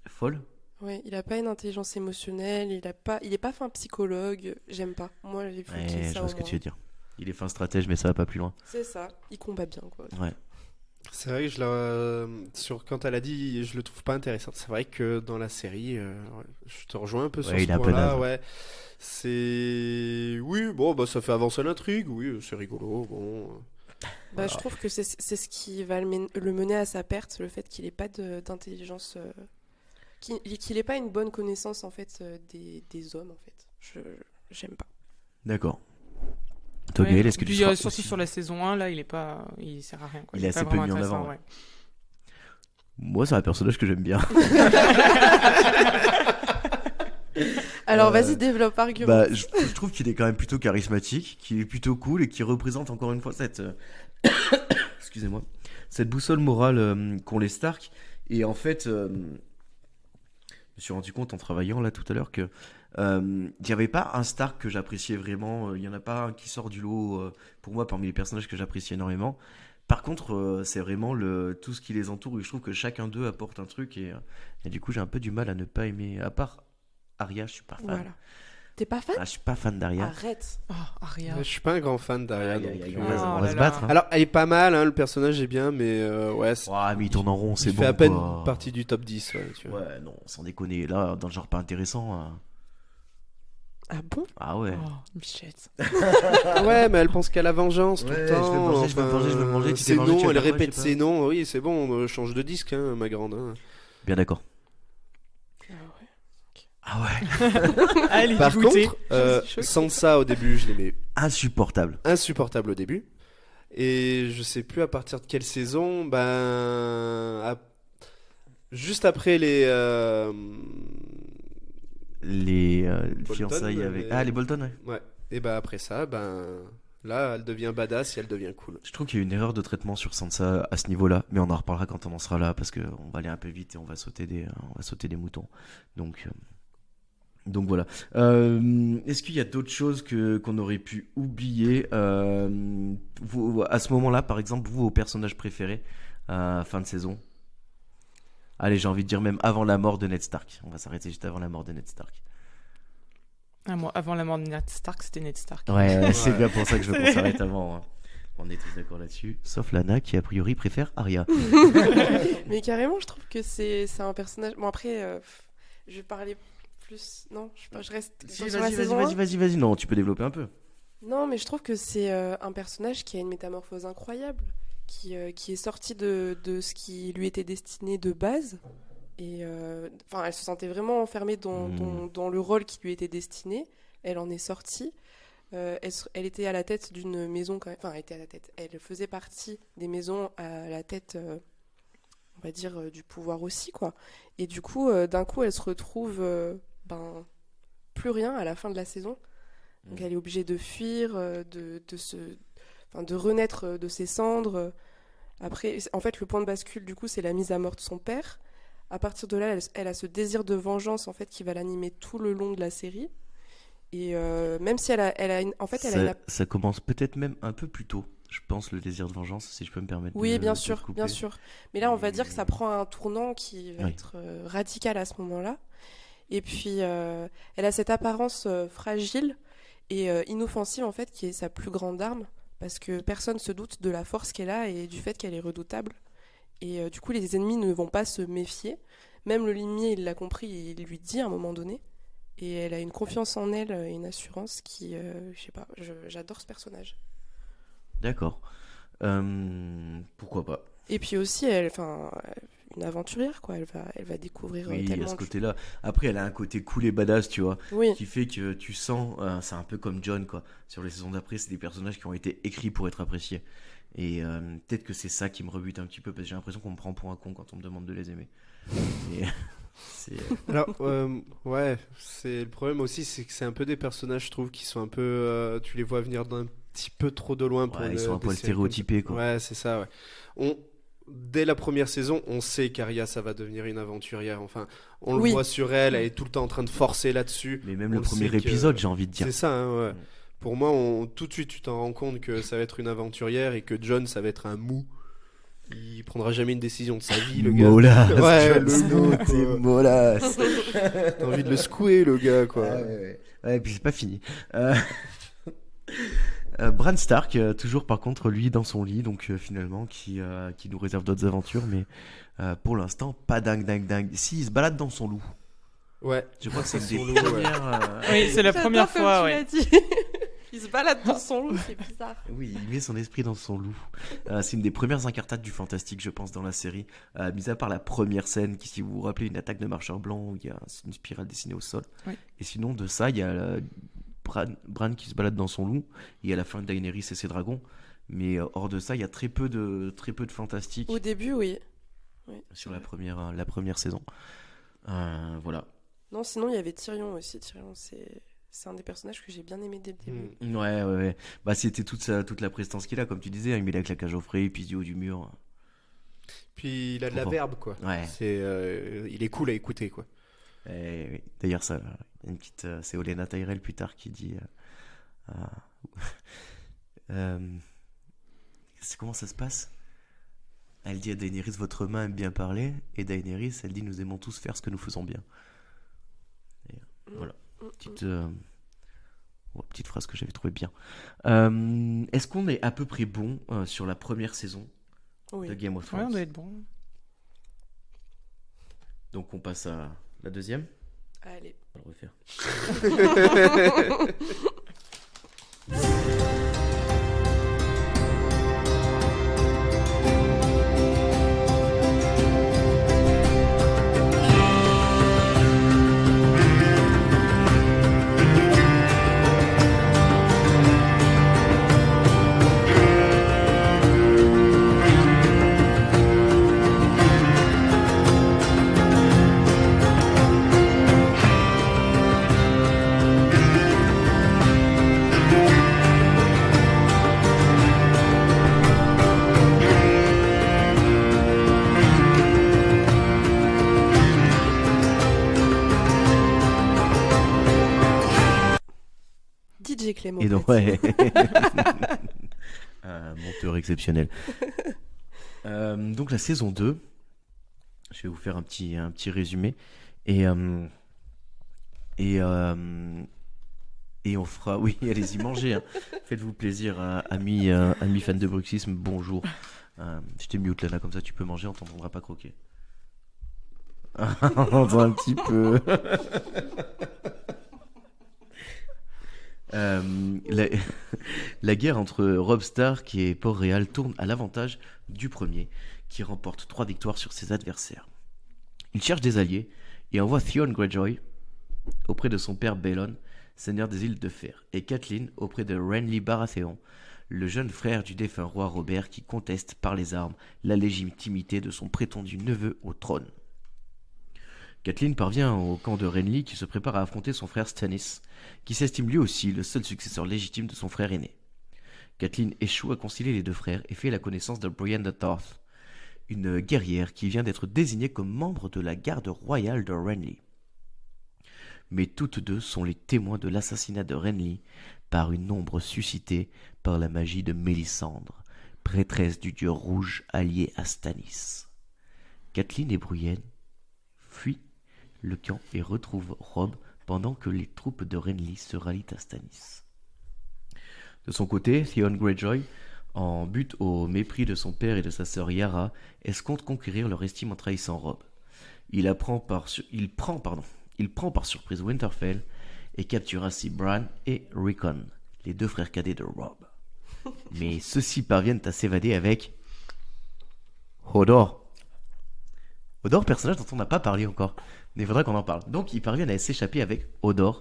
Folle? Ouais, il a pas une intelligence émotionnelle. Il est pas fin psychologue. J'aime pas. Moi, j'ai vu qu'il Ouais, ça je au vois ce que moins. tu veux dire. Il est fin stratège, mais ça va pas plus loin. C'est ça. Il combat bien quoi. Ouais. C'est vrai que quand elle a dit, je le trouve pas intéressant. C'est vrai que dans la série, je te rejoins un peu sur Ouais, ce il est un peu point-là. naze. Ouais, oui, bon, bah ça fait avancer l'intrigue. Oui, c'est rigolo. Bon, Bah, je trouve que c'est ce qui va le mener à sa perte, le fait qu'il ait pas d'intelligence, qu'il ait pas une bonne connaissance en fait des hommes en fait. J'aime pas. D'accord. Toi, Ouais. Gaël, est-ce que tu Puis, seras surtout aussi- sur la saison 1, là, il sert à rien. Quoi. Il est pas assez peu vraiment mis en intéressant, avant, ouais. Moi, c'est un personnage que j'aime bien. Alors vas-y, développe argument. Bah, je trouve qu'il est quand même plutôt charismatique, qu'il est plutôt cool et qu'il représente encore une fois cette excusez-moi, cette boussole morale qu'ont les Stark. Et en fait, je me suis rendu compte en travaillant là tout à l'heure que il n'y avait pas un Stark que j'appréciais vraiment. Il n'y en a pas un qui sort du lot pour moi parmi les personnages que j'apprécie énormément. Par contre, c'est vraiment tout ce qui les entoure et je trouve que chacun d'eux apporte un truc et du coup j'ai un peu du mal à ne pas aimer. À part Arya, je suis pas fan. Voilà. T'es pas fan? Ah, je suis pas fan d'Arya. Arrête. Oh, Arya. je suis pas un grand fan d'Arya. Aïe, donc, aïe, aïe, euh, on va, Oh on va là se là. battre. Hein. Alors, elle est pas mal, hein, le personnage est bien, mais ouais, Ouais, mais il tourne en rond, c'est il bon. fait à peine quoi. partie du top 10. Ouais, tu vois. Ouais, non, sans déconner. Là, dans le genre pas intéressant. Ah bon? Ah ouais. Oh, bichette. Ouais, mais elle pense qu'à la vengeance tout Ouais, le je veux temps. me venger, je veux me venger, je veux me venger, tu t'es Ses vengé, tu noms, vas elle faire quoi, répète je sais pas. ses noms. Oui, c'est bon, change de disque, hein, ma grande. Hein. Bien d'accord. Ah ouais. Ah ouais. Ah, elle est Par dégoûtée. contre, Je suis choquée. Sansa au début, je l'aimais Insupportable. insupportable au début. Et je sais plus à partir de quelle saison, juste après Les Bolton, fiançailles avec. mais- Ah, les Bolton, ouais. ouais. Et après ça, là, elle devient badass et elle devient cool. Je trouve qu'il y a une erreur de traitement sur Sansa à ce niveau-là, mais on en reparlera quand on en sera là parce qu'on va aller un peu vite et on va sauter des moutons. Donc voilà. Est-ce qu'il y a d'autres choses qu'on aurait pu oublier vous, à ce moment-là, par exemple, vos personnages préférés fin de saison? Allez, j'ai envie de dire même avant la mort de Ned Stark. On va s'arrêter juste avant la mort de Ned Stark. Ah, moi, avant la mort de Ned Stark, c'était Ned Stark. Ouais, c'est Ouais. bien pour ça que je veux qu'on s'arrête avant. Hein. On est tous d'accord là-dessus, sauf Lana qui a priori préfère Arya. Mais carrément, je trouve que c'est un personnage. Bon après, je vais parler plus. Non, je reste Si, sur la saison 1. vas-y. Non, tu peux développer un peu. Non, mais je trouve que c'est un personnage qui a une métamorphose incroyable, qui est sorti de ce qui lui était destiné de base. Et enfin, elle se sentait vraiment enfermée dans le rôle qui lui était destiné. Elle en est sortie. Elle était à la tête d'une maison quand même. Enfin, elle était à la tête. Elle faisait partie des maisons à la tête, on va dire, du pouvoir aussi, quoi. Et du coup, d'un coup, elle se retrouve plus rien à la fin de la saison. Donc elle est obligée de fuir, de renaître de ses cendres. Après, en fait, le point de bascule, du coup, c'est la mise à mort de son père. À partir de là, elle a ce désir de vengeance, en fait, qui va l'animer tout le long de la série. Et même si Ça commence peut-être même un peu plus tôt, je pense, le désir de vengeance, si je peux me permettre Oui, bien de te sûr, couper. bien sûr. Mais là, on va dire que ça prend un tournant qui va Oui. être radical à ce moment-là. Et puis, elle a cette apparence fragile et inoffensive, en fait, qui est sa plus grande arme, parce que personne se doute de la force qu'elle a et du fait qu'elle est redoutable. Et du coup, les ennemis ne vont pas se méfier. Même le limier, il l'a compris et il lui dit à un moment donné. Et elle a une confiance en elle et une assurance qui, je sais pas, j'adore ce personnage. D'accord. Pourquoi pas. Et puis aussi, une aventurière, quoi. Elle va découvrir Oui, tellement à ce de côté-là. Après, elle a un côté cool et badass, tu vois, Oui, qui fait que tu sens, c'est un peu comme John, quoi. Sur les saisons d'après, c'est des personnages qui ont été écrits pour être appréciés. Et peut-être que c'est ça qui me rebute un petit peu, parce que j'ai l'impression qu'on me prend pour un con quand on me demande de les aimer. Et, Alors, ouais, c'est le problème aussi, c'est que c'est un peu des personnages, je trouve, qui sont un peu, tu les vois venir d'un petit peu trop de loin pour ouais, ils sont un des peu séries comme ça. stéréotypés, quoi. Ouais, c'est ça, ouais. Dès la première saison, on sait qu'Arya, ça va devenir une aventurière. Enfin, on le Oui. voit sur elle, elle est tout le temps en train de forcer là-dessus. Mais même On le le premier sait que- épisode, j'ai envie de dire. C'est ça, hein, ouais. Mm. Pour moi, tout de suite, tu t'en rends compte que ça va être une aventurière et que John, ça va être un mou. Il prendra jamais une décision de sa vie, le gars. Molasse, Ouais, Jon le Snow, mou, t'es quoi. molasse. T'as envie de le secouer, le gars, quoi. Ah, ouais, et puis c'est pas fini. Bran Stark, toujours par contre, lui dans son lit, donc finalement, qui nous réserve d'autres aventures, mais pour l'instant, pas dingue. Si, il se balade dans son loup. Ouais, Je crois que c'est son une loup, des ouais. premières. Oui, c'est la J'adore première comme fois, tu ouais. l'as dit. Il se balade dans son loup, c'est bizarre. Oui, il met son esprit dans son loup. C'est une des premières incartades du fantastique, je pense, dans la série. Mis à part la première scène, qui, si vous vous rappelez, une attaque de marcheurs blancs où il y a une spirale dessinée au sol. Oui. Et sinon, de ça, il y a Bran qui se balade dans son loup. Et à la fin, Daenerys et ses dragons. Mais hors de ça, il y a très peu de fantastique Au début, oui. sur la première saison. Voilà. Non, sinon, il y avait Tyrion aussi. Tyrion, c'est un des personnages que j'ai bien aimé dès le début. Mm. Ouais. Bah, c'était toute la prestance qu'il a, comme tu disais. Il met la claque à Geoffrey, puis du haut du mur. Puis il a de la Trop verbe, quoi. Ouais. Il est cool à écouter, quoi. Oui. D'ailleurs, ça, une petite, c'est Olenna Tyrell plus tard qui dit. Comment ça se passe? Elle dit à Daenerys, votre main aime bien parler, et Daenerys, elle dit, nous aimons tous faire ce que nous faisons bien. Et, voilà, petite phrase que j'avais trouvée bien. Est-ce qu'on est à peu près bon sur la première saison Oui. de Game of Ouais, Thrones? on doit être bon. Donc on passe à la deuxième. Allez. On va le refaire. DJ Clément. Et donc, Platine. ouais. Un monteur exceptionnel. Donc, la saison 2, je vais vous faire un petit résumé. Et on fera. Oui, allez-y, mangez. Hein. Faites-vous plaisir, amis fans de bruxisme. Bonjour. Je t'ai mute, Lana, comme ça tu peux manger, on t'entendra pas croquer. On entend un petit peu. La guerre entre Robb Stark et Port-Réal tourne à l'avantage du premier, qui remporte 3 victoires sur ses adversaires. Il cherche des alliés et envoie Theon Greyjoy auprès de son père Balon, seigneur des îles de Fer, et Catelyn auprès de Renly Baratheon, le jeune frère du défunt roi Robert qui conteste par les armes la légitimité de son prétendu neveu au trône. Catelyn parvient au camp de Renly qui se prépare à affronter son frère Stannis, qui s'estime lui aussi le seul successeur légitime de son frère aîné. Catelyn échoue à concilier les deux frères et fait la connaissance de Brienne de Tarth, une guerrière qui vient d'être désignée comme membre de la garde royale de Renly. Mais toutes deux sont les témoins de l'assassinat de Renly par une ombre suscitée par la magie de Mélisandre, prêtresse du dieu rouge alliée à Stannis. Catelyn et Brienne fuient le camp et retrouvent Robb pendant que les troupes de Renly se rallient à Stannis. De son côté, Theon Greyjoy, en butte au mépris de son père et de sa sœur Yara, escompte conquérir leur estime en trahissant Robb. Il prend par surprise Winterfell et capture ainsi Bran et Rickon, les deux frères cadets de Robb. Mais ceux-ci parviennent à s'évader avec Hodor. Hodor, personnage dont on n'a pas parlé encore, mais il faudra qu'on en parle. Donc ils parviennent à s'échapper avec Hodor,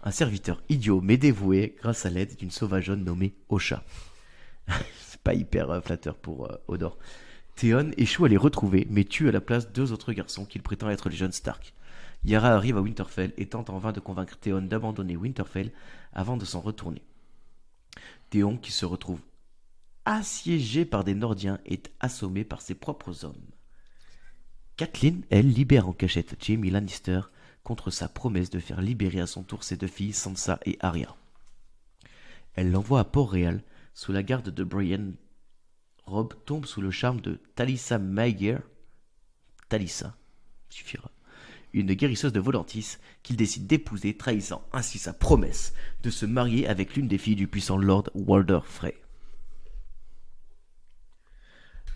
un serviteur idiot mais dévoué grâce à l'aide d'une sauvageonne nommée Osha. C'est pas hyper flatteur pour Hodor. Theon échoue à les retrouver, mais tue à la place 2 autres garçons qu'il prétend être les jeunes Stark. Yara arrive à Winterfell et tente en vain de convaincre Theon d'abandonner Winterfell avant de s'en retourner. Theon, qui se retrouve assiégé par des Nordiens, est assommé par ses propres hommes. Catelyn, elle, libère en cachette Jaime Lannister contre sa promesse de faire libérer à son tour ses deux filles Sansa et Arya. Elle l'envoie à Port-Réal sous la garde de Brienne. Robb tombe sous le charme de Talisa Maegor, Talisa, suffira, une guérisseuse de Volantis qu'il décide d'épouser, trahissant ainsi sa promesse de se marier avec l'une des filles du puissant Lord Walder Frey.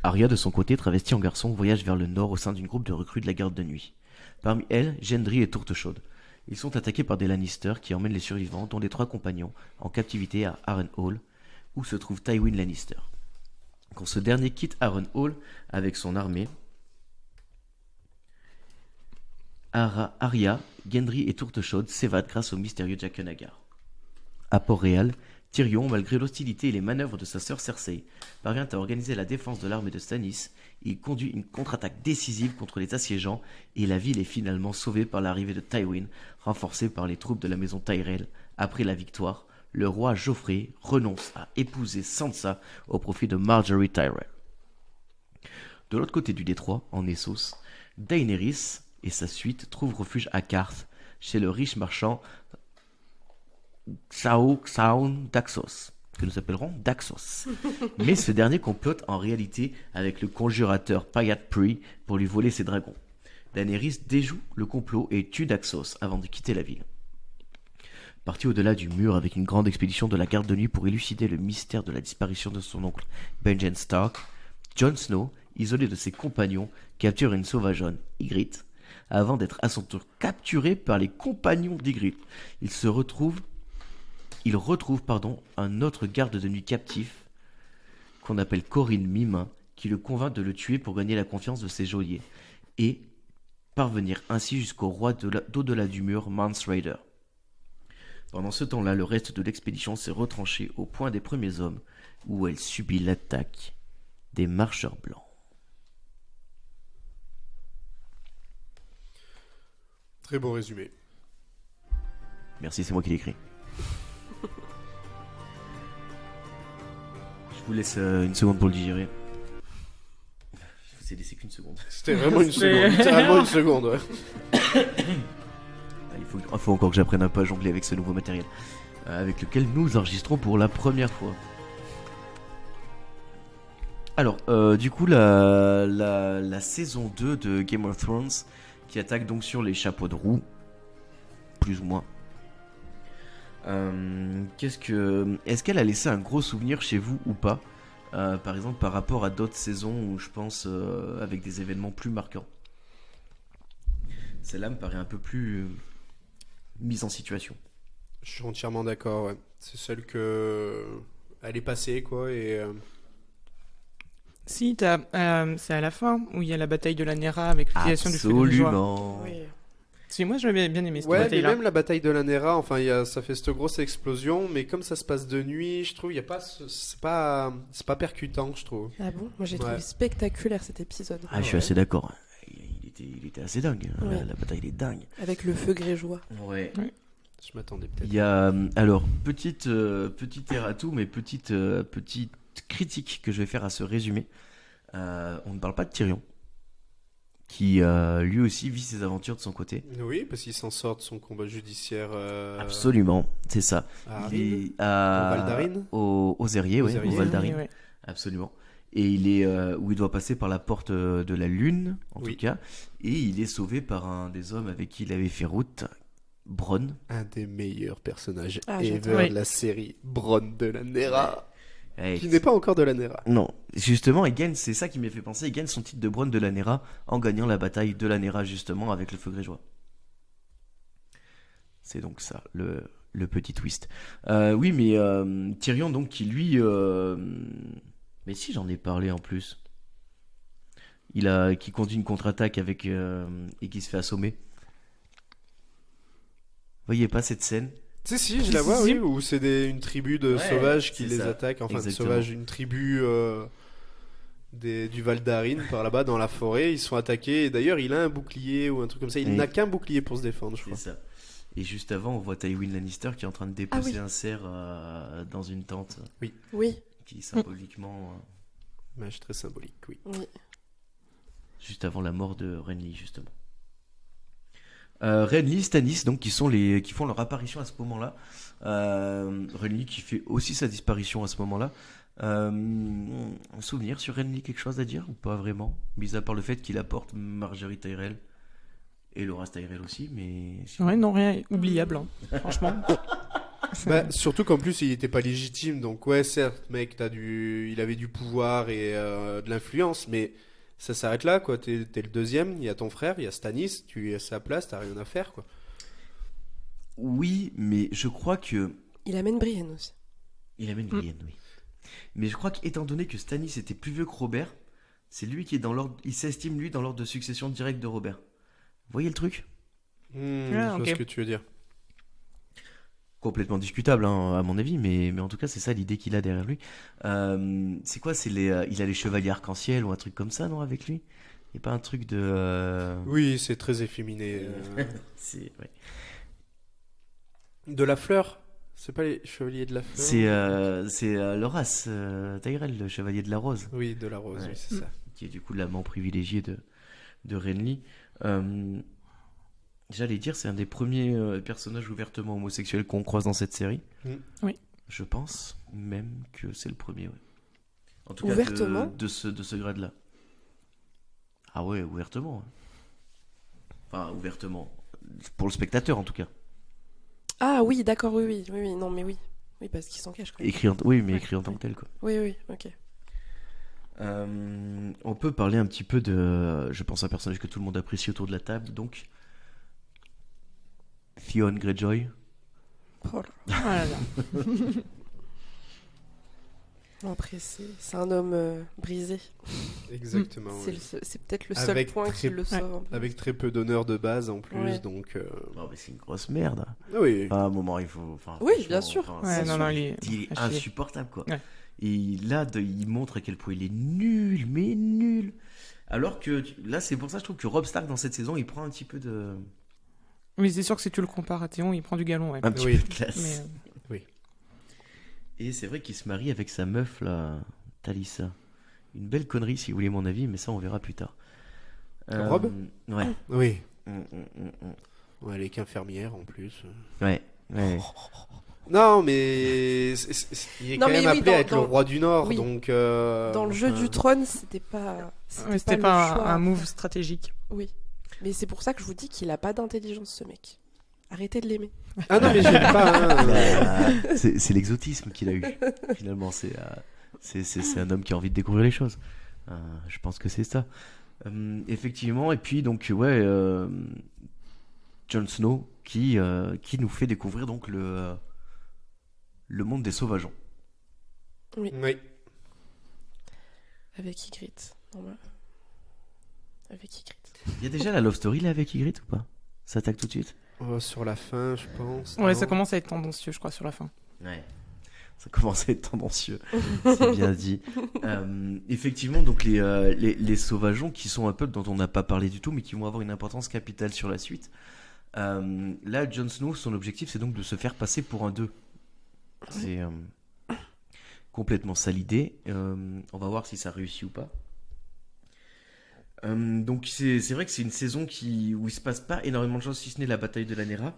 Arya, de son côté, travestie en garçon, voyage vers le nord au sein d'une groupe de recrues de la garde de nuit. Parmi elles, Gendry et Tourtechaude. Ils sont attaqués par des Lannister qui emmènent les survivants, dont les 3 compagnons, en captivité à Harrenhal, où se trouve Tywin Lannister. Quand ce dernier quitte Harrenhal avec son armée, Arya, Gendry et Tourtechaude s'évadent grâce au mystérieux Jaqen H'ghar. À Port-Réal, Tyrion, malgré l'hostilité et les manœuvres de sa sœur Cersei, parvient à organiser la défense de l'armée de Stannis. Il conduit une contre-attaque décisive contre les assiégeants et la ville est finalement sauvée par l'arrivée de Tywin, renforcée par les troupes de la maison Tyrell. Après la victoire, le roi Joffrey renonce à épouser Sansa au profit de Margaery Tyrell. De l'autre côté du détroit, en Essos, Daenerys et sa suite trouvent refuge à Qarth, chez le riche marchand Xaon Daxos, que nous appellerons Daxos. Mais ce dernier complote en réalité avec le conjurateur Pyat Pree pour lui voler ses dragons. Daenerys déjoue le complot et tue Daxos avant de quitter la ville. Parti au-delà du mur avec une grande expédition de la garde de nuit pour élucider le mystère de la disparition de son oncle Benjen Stark, Jon Snow, isolé de ses compagnons, capture une sauvageonne, Ygritte, avant d'être à son tour capturé par les compagnons d'Ygritte. Il retrouve un autre garde de nuit captif, qu'on appelle Corinne Mimin, qui le convainc de le tuer pour gagner la confiance de ses geôliers, et parvenir ainsi jusqu'au roi d'au-delà du mur, Mance Rayder. Pendant ce temps-là, le reste de l'expédition s'est retranché au point des premiers hommes, où elle subit l'attaque des marcheurs blancs. Très beau résumé. Merci, c'est moi qui l'ai écrit. Je vous laisse une seconde pour le digérer. Je vous ai laissé qu'une seconde. C'était vraiment une seconde, littéralement une seconde. Ouais. Il faut encore que j'apprenne un peu à jongler avec ce nouveau matériel, avec lequel nous enregistrons pour la première fois. Alors, du coup, la saison 2 de Game of Thrones, qui attaque donc sur les chapeaux de roue, plus ou moins. Est-ce qu'elle a laissé un gros souvenir chez vous ou pas, par exemple par rapport à d'autres saisons où je pense avec des événements plus marquants? Celle-là me paraît un peu plus mise en situation. Je suis entièrement d'accord, ouais. C'est celle que elle est passée, quoi, et Si, c'est à la fin où il y a la bataille de la Nera avec l'utilisation du feu de joie. Absolument. Oui. Si, moi j'avais bien aimé cette ouais, mais bataille-là. même la bataille de la Nera, enfin, ça fait cette grosse explosion, mais comme ça se passe de nuit, je trouve, il y a pas, c'est pas percutant, je trouve. Ah bon? Moi j'ai Ouais. trouvé spectaculaire cet épisode. Ah, je suis assez d'accord. Il était assez dingue. Ouais. La bataille, elle est dingue. Avec le feu grégeois. Ouais. Ouais. Je m'attendais peut-être. Il y a alors petite erratum, mais petite critique que je vais faire à ce résumé. On ne parle pas de Tyrion, qui lui aussi vit ses aventures de son côté. Oui, parce qu'il s'en sort de son combat judiciaire. Absolument, c'est ça. À Il Arryn, est à au Val d'Arryn. aux Airiers, Aux ouais, Airiers. au Val d'Arryn, Ouais. absolument. Et il est où il doit passer par la porte de la Lune, en Oui. tout cas, et il est sauvé par un des hommes avec qui il avait fait route, Bronn. Un des meilleurs personnages Ah, ever j'adore. de la série, Bronn de la Nera, Ouais, qui n'est pas encore de la Nera. Non, justement, il gagne, c'est ça qui m'a fait penser, il gagne son titre de Bronn de la Nera en gagnant la bataille de la Nera, justement, avec le feu grégeois. C'est donc ça, le petit twist. Oui, mais Tyrion, donc, qui lui... Mais si, j'en ai parlé en plus. Qui conduit une contre-attaque avec et qui se fait assommer. Vous voyez pas cette scène? Si, je la vois, oui, où c'est une tribu de Ouais, sauvages qui c'est les ça. attaque. Enfin, de Exactement. sauvages, une tribu du Val d'Arryn, par là-bas, dans la forêt. Ils sont attaqués. Et d'ailleurs, il a un bouclier ou un truc comme ça. Il Oui. n'a qu'un bouclier pour se défendre, je C'est crois. ça. Et juste avant, on voit Tywin Lannister qui est en train de dépecer un cerf dans une tente, Oui, qui symboliquement... Image très symbolique, oui. oui. juste avant la mort de Renly, justement. Renly, Stannis, donc qui font leur apparition à ce moment-là. Renly qui fait aussi sa disparition à ce moment-là. Un souvenir sur Renly, quelque chose à dire ou pas vraiment, mis à part le fait qu'il apporte Marjorie Tyrell et Loras Tyrell aussi, mais Ouais, non, rien, oubliable, hein, franchement. Bah, surtout qu'en plus, il n'était pas légitime. Donc, ouais, certes, mec, il avait du pouvoir et de l'influence, mais ça s'arrête là, quoi. T'es le deuxième, il y a ton frère, il y a Stannis, tu es à sa place, t'as rien à faire, quoi. oui, mais je crois que Il amène Brienne aussi. il amène Brienne, oui. Mais je crois qu'étant donné que Stannis était plus vieux que Robert, c'est lui qui est dans l'ordre, il s'estime lui dans l'ordre de succession directe de Robert. Vous voyez le truc? Je vois ok. ce que tu veux dire. Complètement discutable, hein, à mon avis, mais en tout cas, c'est ça l'idée qu'il a derrière lui. C'est quoi? Il a les chevaliers arc-en-ciel ou un truc comme ça, non, avec lui? Il n'y a pas un truc de. Oui, c'est très efféminé. Ouais. De la fleur? C'est pas les chevaliers de la fleur? C'est Loras Tyrell, le chevalier de la rose, Oui, de la rose, Ouais. oui, c'est ça. qui est du coup l'amant privilégié de Renly. J'allais dire, c'est un des premiers personnages ouvertement homosexuels qu'on croise dans cette série. Oui. Je pense même que c'est le premier, ouais. En tout cas, Ouvertement de ce grade-là. Ah ouais, ouvertement. Ouais. Enfin, ouvertement. Pour le spectateur, en tout cas. Ah oui, d'accord, oui, non, mais oui. Oui, parce qu'il s'en cache quand même. Oui, mais Ouais. écrit en tant que tel, quoi. Oui, ok. On peut parler un petit peu de... Je pense à un personnage que tout le monde apprécie autour de la table, donc... Theon Greyjoy. Oh là. Ah là là. Bon, après, c'est un homme brisé. Exactement, C'est oui. c'est peut-être le seul Avec point qui très- le sauve un peu. Avec très peu d'honneur de base en plus, Ouais. donc... Non, mais c'est une grosse merde. Oui, Enfin, à un moment, il faut... Enfin, Oui, franchement, bien sûr. enfin, Ouais, c'est non, non, il est il est à chier. insupportable, quoi. Ouais. Et là, il montre à quel point il est nul, mais nul. Alors que là, c'est pour ça que je trouve que Robb Stark dans cette saison, il prend un petit peu de, Oui, c'est sûr que si tu le compares à Théon, il prend du galon, ouais. un petit Oui. peu de classe. Mais, Et c'est vrai qu'il se marie avec sa meuf là, Talisa. Une belle connerie, si vous voulez mon avis, mais ça, on verra plus tard. Robb Ouais. oui. Mm. Ouais, elle est qu'infirmière en plus. Ouais. Ouais. Non, mais il est Non, quand mais même oui, appelé à être le dans- roi du Nord, oui. donc... Dans le jeu enfin, du trône, c'était pas. ouais, c'était le pas choix. un move stratégique. Oui. Mais c'est pour ça que je vous dis qu'il a pas d'intelligence, ce mec. Arrêtez de l'aimer. Ah non, mais j'aime pas, hein. C'est l'exotisme qu'il a eu. Finalement, c'est un homme qui a envie de découvrir les choses. Je pense que c'est ça. Effectivement, et puis donc ouais, Jon Snow qui nous fait découvrir donc le monde des sauvageons. Oui. Avec Ygritte. Non, bah, avec Ygritte. Il y a déjà la love story là avec Ygritte ou pas? Ça attaque tout de suite? Oh, sur la fin, je pense. Ouais, non ça commence à être tendancieux, je crois, sur la fin. Ouais. Ça commence à être tendancieux, c'est bien dit. Effectivement, donc les sauvageons qui sont un peuple dont on n'a pas parlé du tout, mais qui vont avoir une importance capitale sur la suite. Là, Jon Snow, son objectif, c'est donc de se faire passer pour un 2. C'est complètement ça l'idée. On va voir si ça réussit ou pas. Donc c'est vrai que c'est une saison où il se passe pas énormément de choses, si ce n'est la bataille de Lanera.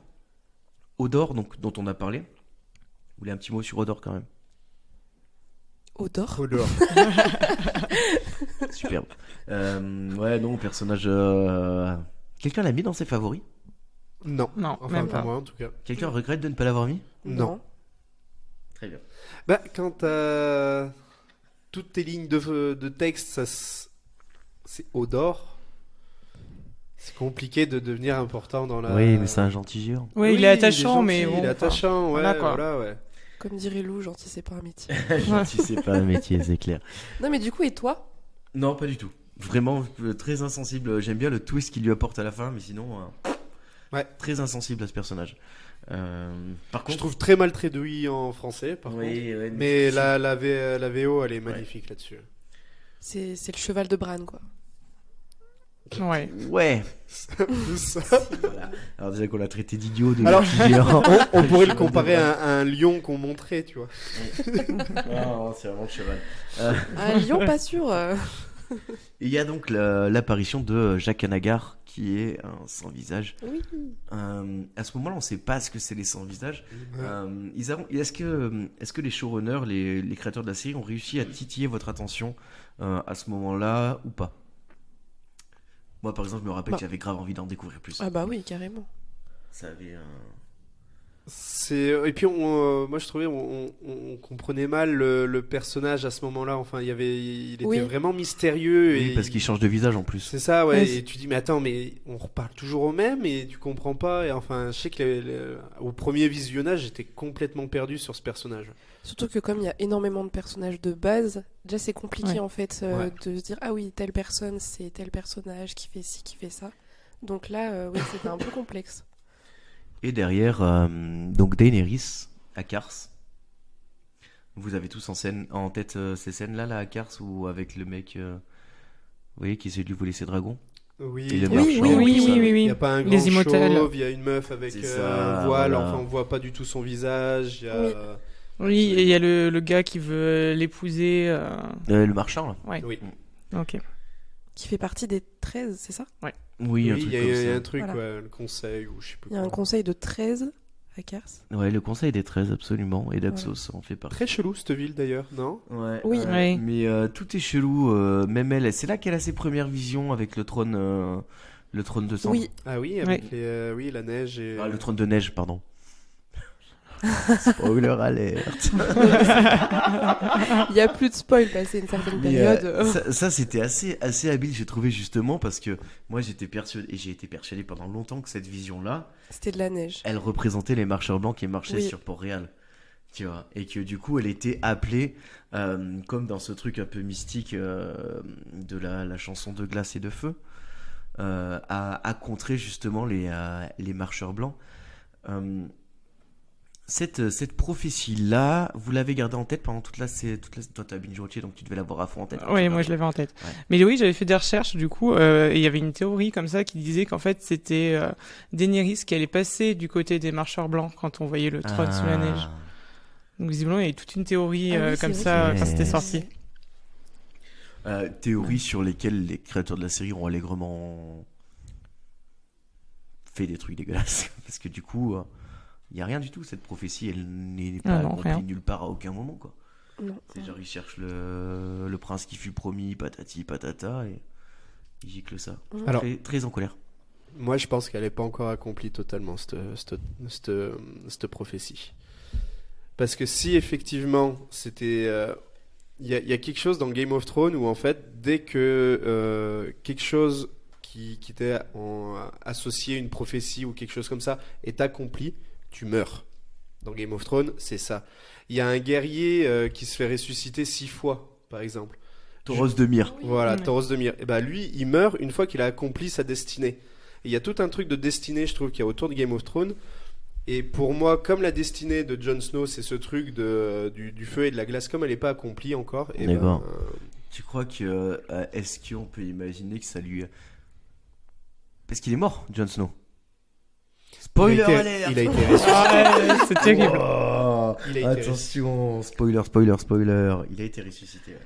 Hodor, donc, dont on a parlé. Vous voulez un petit mot sur Hodor quand même? Odor. Superbe. Ouais, non, personnage... Quelqu'un l'a mis dans ses favoris? Non. Non, Enfin, même pas pas. moi en tout cas. Quelqu'un regrette de ne pas l'avoir mis? Non. Très bien. Bah, quand t'as toutes tes lignes de texte, c'est Hodor. C'est compliqué de devenir important dans la. Oui, mais c'est un gentil géant. Oui, il est attachant, mais gentil, bon. il est attachant, ouais, voilà, quoi. voilà, ouais. Comme dirait Lou, gentil, c'est pas un métier. Gentil, c'est pas un métier, c'est clair. Non, mais du coup, et toi? Non, pas du tout. Vraiment très insensible. J'aime bien le twist qu'il lui apporte à la fin, mais sinon, Ouais. très insensible à ce personnage. Par Je contre, trouve très mal traduit en français, par contre. oui, ouais, Mais la VO, elle est magnifique là-dessus. C'est le cheval de Bran, quoi. Ouais. ouais. Ça. Voilà. Alors déjà qu'on l'a traité d'idiot, de Alors, gentil géant. on pourrait le comparer à un lion qu'on montrait, tu vois. Non, c'est vraiment le cheval. Un lion, pas sûr. Il y a donc l'apparition de Jaqen H'ghar, qui est un sans visage. Oui. À ce moment-là, on ne sait pas ce que c'est les sans visage. Est-ce que les showrunners, les créateurs de la série, ont réussi à titiller votre attention à ce moment-là ou pas? Moi, par exemple, je me rappelle que j'avais grave envie d'en découvrir plus. Ah bah oui, carrément. Ça avait Et puis moi je trouvais on comprenait mal le personnage à ce moment-là. Enfin il était Oui. vraiment mystérieux Oui, et parce qu'il change de visage en plus. c'est ça, ouais. Ouais, Et tu dis mais attends, mais on reparle toujours au même et tu comprends pas. Et enfin je sais que au premier visionnage j'étais complètement perdu sur ce personnage. Surtout que comme il y a énormément de personnages de base, déjà c'est compliqué Ouais. en fait Ouais. de se dire ah oui, telle personne c'est tel personnage qui fait ci, qui fait ça. Donc là, oui, c'était un peu complexe. Et derrière, donc Daenerys à Kars. Vous avez tous en tête ces scènes-là, là, à Kars, ou avec le mec, vous voyez, qui essaie de lui voler ses dragons. Oui, Et le Oui, marchand, oui, tout oui, ça. oui, Il n'y a pas un grand Les immortels. chauve, il y a une meuf avec C'est ça, un voile, voilà. enfin on voit pas du tout son visage. Il y a... Oui. Oui, et il y a le gars qui veut l'épouser. Le marchand, là. Ouais. Oui. Ok. Qui fait partie des 13, c'est ça? Oui, un Oui, truc il y comme a ça. un truc, Voilà. ouais, le conseil ou je sais plus Il y a un quoi. conseil de 13 à Kars. Ouais, le Conseil des 13, absolument. Et Daxos en fait partie. Très chelou cette ville d'ailleurs, non? Ouais, Oui. Ouais. mais tout est chelou. Même elle, c'est là qu'elle a ses premières visions avec le trône de sang. Oui, Ah oui, avec oui, la neige et... Ah, le trône de neige, pardon. Spoiler alert. il y a plus de spoil passé une certaine Mais, période. ça c'était assez habile, j'ai trouvé, justement, parce que moi j'ai été persuadé pendant longtemps que cette vision-là, C'était de la neige. elle représentait les marcheurs blancs qui marchaient Oui. sur Port-Réal. Tu vois, et que du coup elle était appelée, comme dans ce truc un peu mystique de la chanson de glace et de feu, à contrer justement les marcheurs blancs. Cette prophétie-là, vous l'avez gardée en tête pendant toute la... Toi, t'as binge-watché, donc tu devais l'avoir à fond en tête. Oui, moi je l'avais en tête. Ouais. Mais oui, j'avais fait des recherches du coup, et il y avait une théorie comme ça qui disait qu'en fait c'était Daenerys qui allait passer du côté des marcheurs blancs quand on voyait le trône sous la neige. Donc visiblement il y avait toute une théorie Ah oui, comme c'est ça vrai. quand c'était Ouais. sorti. Théories sur lesquelles les créateurs de la série ont allègrement fait des trucs dégueulasses. Parce que du coup, il n'y a rien du tout. Cette prophétie, elle n'est pas non, accomplie rien. nulle part à aucun moment, quoi. Non. C'est genre, ils cherchent le prince qui fut promis, patati patata, et ils giclent ça. Mhm. Alors- Très, très en colère. Moi, je pense qu'elle n'est pas encore accomplie totalement, cette prophétie. Parce que si effectivement, c'était... Il y a quelque chose dans Game of Thrones où, en fait, dès que quelque chose qui était associé à une prophétie ou quelque chose comme ça est accompli, tu meurs. Dans Game of Thrones, c'est ça. Il y a un guerrier qui se fait ressusciter 6 fois, par exemple. Tauros de Myre. Voilà, Ouais. Tauros de Myre. Et ben lui, il meurt une fois qu'il a accompli sa destinée. Et il y a tout un truc de destinée, je trouve, qu'il y a autour de Game of Thrones. Et pour moi, comme la destinée de Jon Snow, c'est ce truc du feu et de la glace, comme elle n'est pas accomplie encore, et D'accord. Tu crois que... est-ce qu'on peut imaginer que ça lui... Parce qu'il est mort, Jon Snow. Spoiler alert. Il a été ressuscité. Ah, c'est terrible. Oh, Il a été attention, spoiler. Il a été ressuscité. Ouais.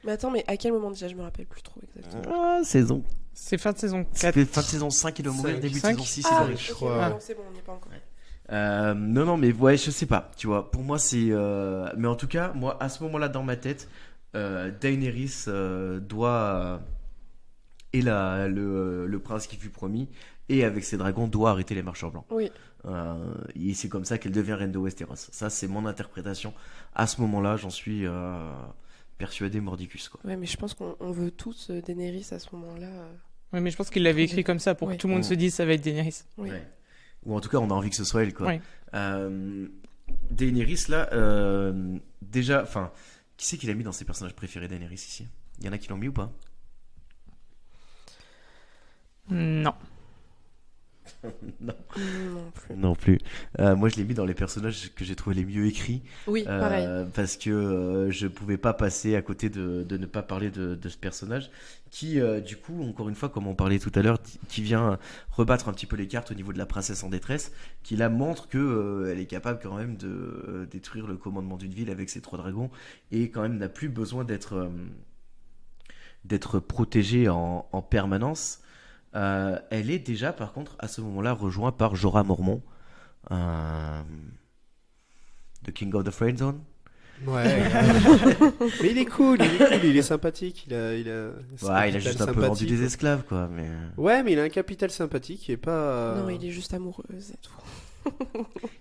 Mais attends, mais à quel moment déjà? Je me rappelle plus trop exactement. Ah, saison. C'est fin de saison 4. C'était fin de saison 5, il doit mourir, Cinq. début de Cinq. saison 6, il Ah, doit ok, je crois. non, c'est bon, on n'y est pas encore. Non, mais ouais, je sais pas, tu vois. Pour moi, c'est. Mais en tout cas, moi, à ce moment-là, dans ma tête, Daenerys doit. Et le prince qui fut promis, et avec ses dragons, doit arrêter les marcheurs blancs. Oui. Et c'est comme ça qu'elle devient reine de Westeros. Ça, c'est mon interprétation. À ce moment-là, j'en suis persuadé mordicus, quoi. Ouais, mais je pense qu'on veut tous Daenerys à ce moment-là. Oui, mais je pense qu'il l'avait écrit comme ça pour Ouais. que tout le monde se dise ça va être Daenerys. Oui. Ouais. Ou en tout cas, on a envie que ce soit elle, quoi. Ouais. Daenerys, là, déjà, enfin, qui c'est qui l'a mis dans ses personnages préférés, Daenerys, ici? Il y en a qui l'ont mis ou pas? Non. Non. Non plus. Non plus. Moi, je l'ai mis dans les personnages que j'ai trouvé les mieux écrits. Oui, pareil. Parce que je pouvais pas passer à côté de ne pas parler de ce personnage qui, du coup, encore une fois, comme on parlait tout à l'heure, qui vient rebattre un petit peu les cartes au niveau de la princesse en détresse, qui là montre que elle est capable quand même de détruire le commandement d'une ville avec ses 3 dragons et quand même n'a plus besoin d'être protégée en permanence. Elle est déjà, par contre, à ce moment-là, rejointe par Jorah Mormont, The King of the Friend Zone. Ouais. Mais il est cool, il est sympathique. Il a Ouais, il a juste un peu vendu des esclaves, quoi. Mais... Ouais, mais il a un capital sympathique qui est pas. Non, il est juste amoureuse et tout.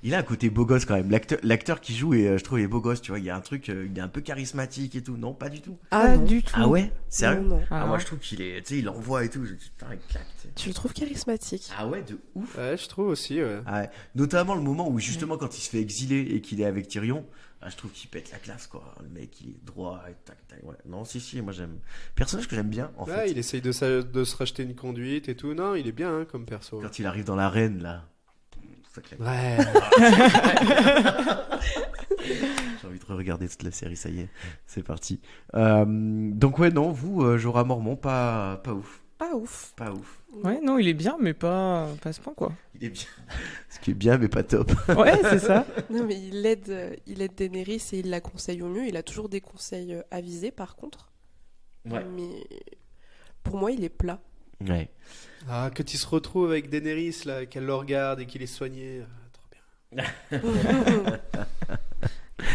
Il a un côté beau gosse quand même. L'acteur qui joue, et je trouve, il est beau gosse, tu vois. Il y a un truc, il est un peu charismatique et tout. Non, pas du tout. Ah, non. du tout. Ah ouais? Sérieux? Non, non. Ah, Ah, moi non. je trouve qu'il est, tu sais, il envoie et tout. Putain, il claque, tu sais. Tu le trouves charismatique? Ah ouais, de ouf. Ouais, je trouve aussi, ouais. Ah ouais. Notamment le moment où justement quand il se fait exiler et qu'il est avec Tyrion, je trouve qu'il pète la classe, quoi. Le mec, il est droit, et tac, tac. Ouais. Non, si, moi j'aime. Personnage que j'aime bien, en Ouais, fait. il essaye de se racheter une conduite et tout. Non, il est bien hein, comme perso. Quand il arrive dans l'arène, là. Ça claque. Ouais. J'ai envie de regarder toute la série, ça y est, c'est parti. Donc ouais, non, vous, Jorah Mormont, pas ouf, Pas ouf. pas ouf. Ouais, non, il est bien, mais pas à ce point, quoi. Il est bien, ce qui est bien, mais pas top. Ouais, c'est ça. Non, mais il aide Daenerys et il la conseille au mieux. Il a toujours des conseils avisés, par contre. Ouais. Mais pour moi, il est plat. Ouais. Ah, quand il se retrouve avec Daenerys, là, qu'elle le regarde et qu'il est soigné. Trop bien.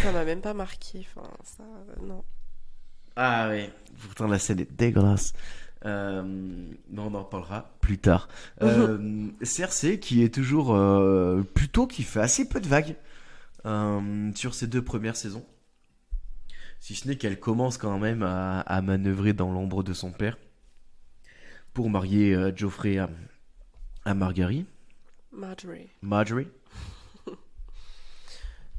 Ça m'a même pas marqué. Enfin, ça, non. Ah ouais, pourtant la scène est dégueulasse. Mais on en reparlera plus tard. Cersei qui est toujours plutôt qui fait assez peu de vagues sur ces 2 premières saisons. Si ce n'est qu'elle commence quand même à manœuvrer dans l'ombre de son père pour marier Joffrey à Marguerite. Marjorie.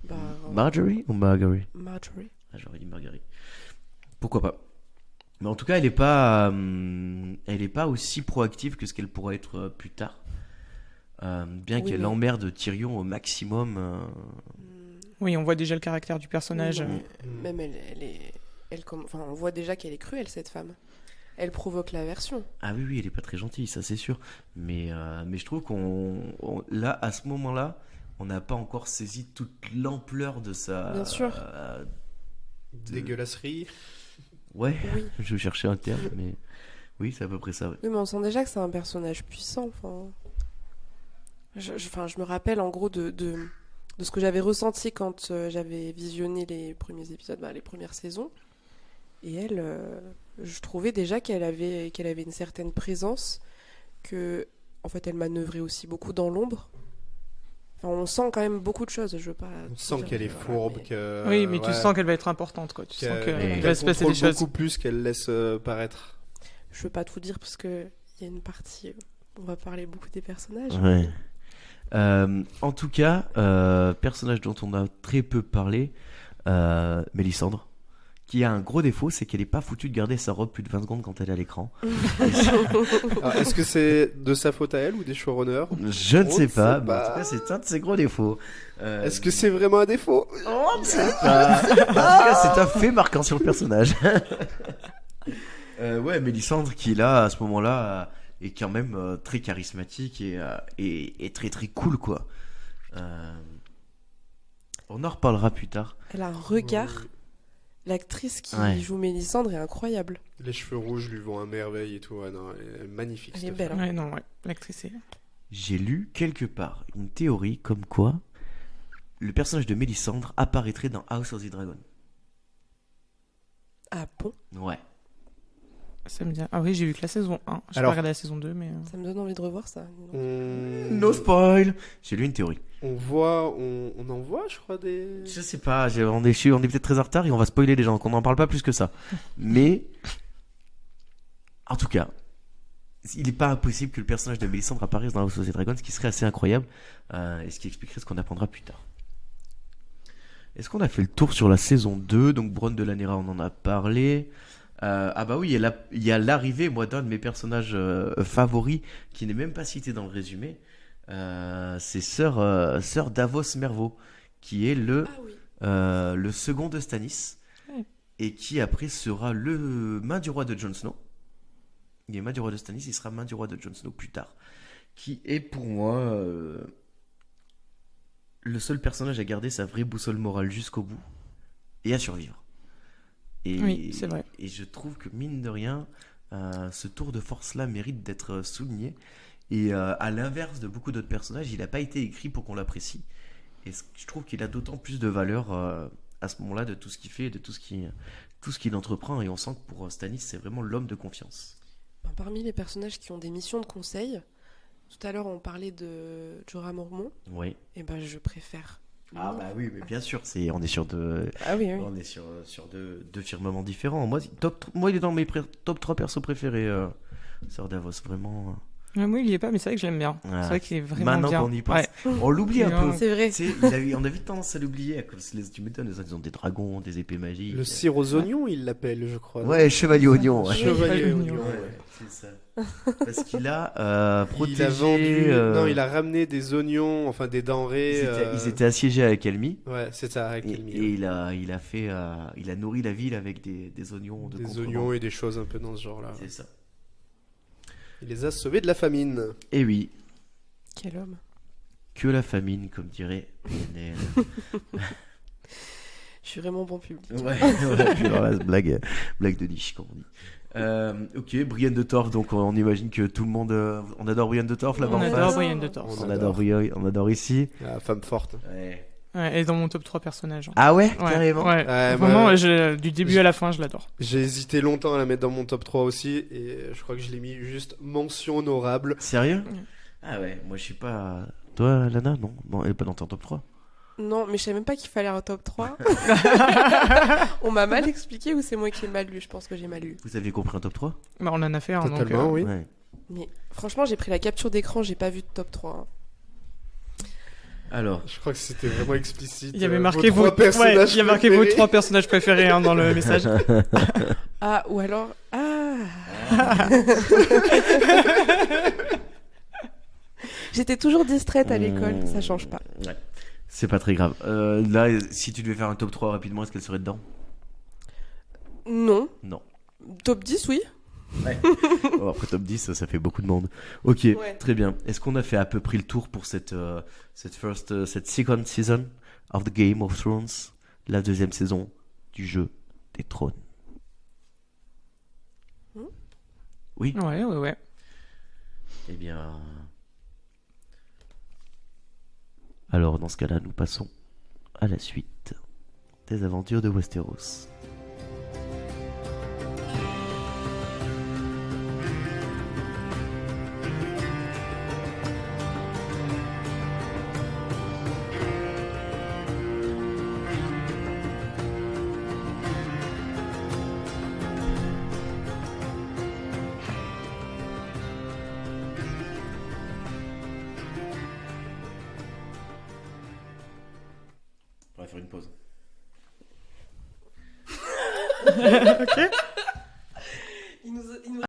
Bah, Marjorie ou Marguerite? Marjorie. Ah, j'aurais dit Marguerite. Pourquoi pas? Mais en tout cas, elle est pas aussi proactive que ce qu'elle pourrait être plus tard. Bien Oui, qu'elle mais- emmerde Tyrion au maximum. Oui, on voit déjà le caractère du personnage. Oui, mais même enfin, on voit déjà qu'elle est cruelle, cette femme. Elle provoque l'aversion. Ah oui, elle est pas très gentille, ça c'est sûr. Mais je trouve là, à ce moment-là, on n'a pas encore saisi toute l'ampleur de sa. Bien sûr. Dégueulasserie. Ouais, Oui. je cherchais un terme, mais oui, c'est à peu près ça. Ouais. Oui, mais on sent déjà que c'est un personnage puissant. Enfin, je me rappelle en gros de ce que j'avais ressenti quand j'avais visionné les premiers épisodes, les premières saisons. Et elle, je trouvais déjà qu'elle avait une certaine présence, que en fait elle manœuvrait aussi beaucoup dans l'ombre. Enfin, on sent quand même beaucoup de choses. Je veux pas. On tout sent dire, qu'elle est voilà, fourbe. mais- Que, Oui, mais tu ouais, sens qu'elle va être importante, quoi. Tu sens qu'elle qu'il va se passer des contrôle choses. beaucoup plus qu'elle laisse paraître. Je veux pas tout dire parce que il y a une partie. On va parler beaucoup des personnages. Ouais. En tout cas, personnage dont on a très peu parlé, Mélisandre, qui a un gros défaut, c'est qu'elle est pas foutue de garder sa robe plus de 20 secondes quand elle est à l'écran. Alors, est-ce que c'est de sa faute à elle ou des showrunners? Je ne On sais ne pas, sait mais pas. en tout cas, c'est un de ses gros défauts. Est-ce que c'est vraiment un défaut? On ne sait pas. En tout cas, c'est un fait marquant sur le personnage. Ouais, Mélisandre qui là, à ce moment-là, est quand même très charismatique et très très cool, quoi. On en reparlera plus tard. Elle a un regard. L'actrice qui Ouais. joue Mélisandre est incroyable. Les cheveux rouges lui vont à merveille et tout. Ouais, non, elle est magnifique. Elle est cette belle. femme. Ouais, non, ouais. L'actrice est. J'ai lu quelque part une théorie comme quoi le personnage de Mélisandre apparaîtrait dans House of the Dragon. Ah bon? Ouais. Ça me dit. Ah oui, j'ai vu que la saison 1. J'ai Alors- pas regardé la saison 2, mais. Ça me donne envie de revoir ça. No spoil. J'ai lu une théorie. On en voit, je crois, des. Je sais pas, on est peut-être très en retard et on va spoiler les gens, donc on n'en parle pas plus que ça. Mais, en tout cas, il n'est pas impossible que le personnage de Mélisandre apparaisse dans House of the Dragon, ce qui serait assez incroyable, et ce qui expliquerait ce qu'on apprendra plus tard. Est-ce qu'on a fait le tour sur la saison 2? Donc Bronn de Lanera, on en a parlé. Ah bah oui, il y a l'arrivée, moi, d'un de mes personnages favoris, qui n'est même pas cité dans le résumé. C'est Sir Davos Mervo, qui est Ah oui. le second de Stannis, Ouais. et qui après sera le main du roi de Jon Snow. Il est main du roi de Stannis, il sera main du roi de Jon Snow plus tard. Qui est pour moi le seul personnage à garder sa vraie boussole morale jusqu'au bout et à survivre. Et, Oui, c'est vrai. Et je trouve que mine de rien, ce tour de force-là mérite d'être souligné. Et à l'inverse de beaucoup d'autres personnages, il n'a pas été écrit pour qu'on l'apprécie. Et je trouve qu'il a d'autant plus de valeur à ce moment-là de tout ce qu'il fait, de tout ce qu'il entreprend. Et on sent que pour Stannis, c'est vraiment l'homme de confiance. Parmi les personnages qui ont des missions de conseil, tout à l'heure on parlait de Jorah Mormont, Oui. et ben je préfère. Ah bah oui, mais bien sûr, on est sur Ah oui, oui. on est sur deux firmaments différents. Moi, il est dans mes top 3 persos préférés, Sir Davos, vraiment. Ouais, moi, il y est pas, mais c'est vrai que je l'aime bien. Ah. C'est vrai qu'il est vraiment Maintenant bien. qu'on y pense. Ouais. On l'oublie un peu. C'est vrai. Tu sais, on a vite tendance à l'oublier à cause tu m'étonnes, les autres, ils ont des dragons, des épées magiques. Le cire aux oignons, il l'appelle, je crois. Ouais, chevalier oignon. Ouais. Chevalier Oignon. oignon. Ouais, Ouais. c'est ça. Parce qu'il a protégé. Il a vendu. Non, il a ramené des oignons, enfin des denrées. Ils étaient assiégés avec Elmi. Ouais, c'est ça, avec Et, Elmi, et il a nourri la ville avec des oignons de des contrebande. oignons et des choses un peu dans ce genre-là. C'est ça. Il les a sauvés de la famine. Et oui, Quel homme. que la famine, comme dirait PNL. Je suis vraiment bon public. Ouais, puis alors là, blague de niche, comme on dit. Ok, Brienne de Torf, donc on imagine que tout le monde. On adore Brienne de Torf là-bas On en adore face. Brienne de Torf. On adore ici. La femme forte. Ouais. Ouais, elle est dans mon top 3 personnages. Ah ouais, Ouais, carrément. ouais. Ouais, Vraiment, moi, du début à la fin, je l'adore. J'ai hésité longtemps à la mettre dans mon top 3 aussi, et je crois que je l'ai mis juste mention honorable. Sérieux? Ouais. Ah ouais, moi je suis pas. Toi, Lana? Non, elle est pas dans ton top 3. Non, mais je savais même pas qu'il fallait un top 3. On m'a mal expliqué ou c'est moi qui ai mal lu? Je pense que j'ai mal lu. Vous aviez compris un top 3? Bah, on en a fait un. Totalement, donc, oui. Ouais. Mais franchement, j'ai pris la capture d'écran, j'ai pas vu de top 3. hein. Alors, Je crois que c'était vraiment explicite. Il y avait marqué vos trois personnages il y a marqué vos préférés. 3 personnages préférés hein, dans le message. Ah, ou alors. Ah J'étais toujours distraite à l'école, ça change pas. Ouais. C'est pas très grave. Là, si tu devais faire un top 3 rapidement, est-ce qu'elle serait dedans? Non. Non. Top 10, oui. Oh, après top 10, ça fait beaucoup de monde. Ok, Ouais. très bien. Est-ce qu'on a fait à peu près le tour pour cette second season of the Game of Thrones, la deuxième saison du jeu des trônes? Oui. Ouais. Eh bien, alors dans ce cas-là, nous passons à la suite des aventures de Westeros. On va faire une pause. Ok. Il nous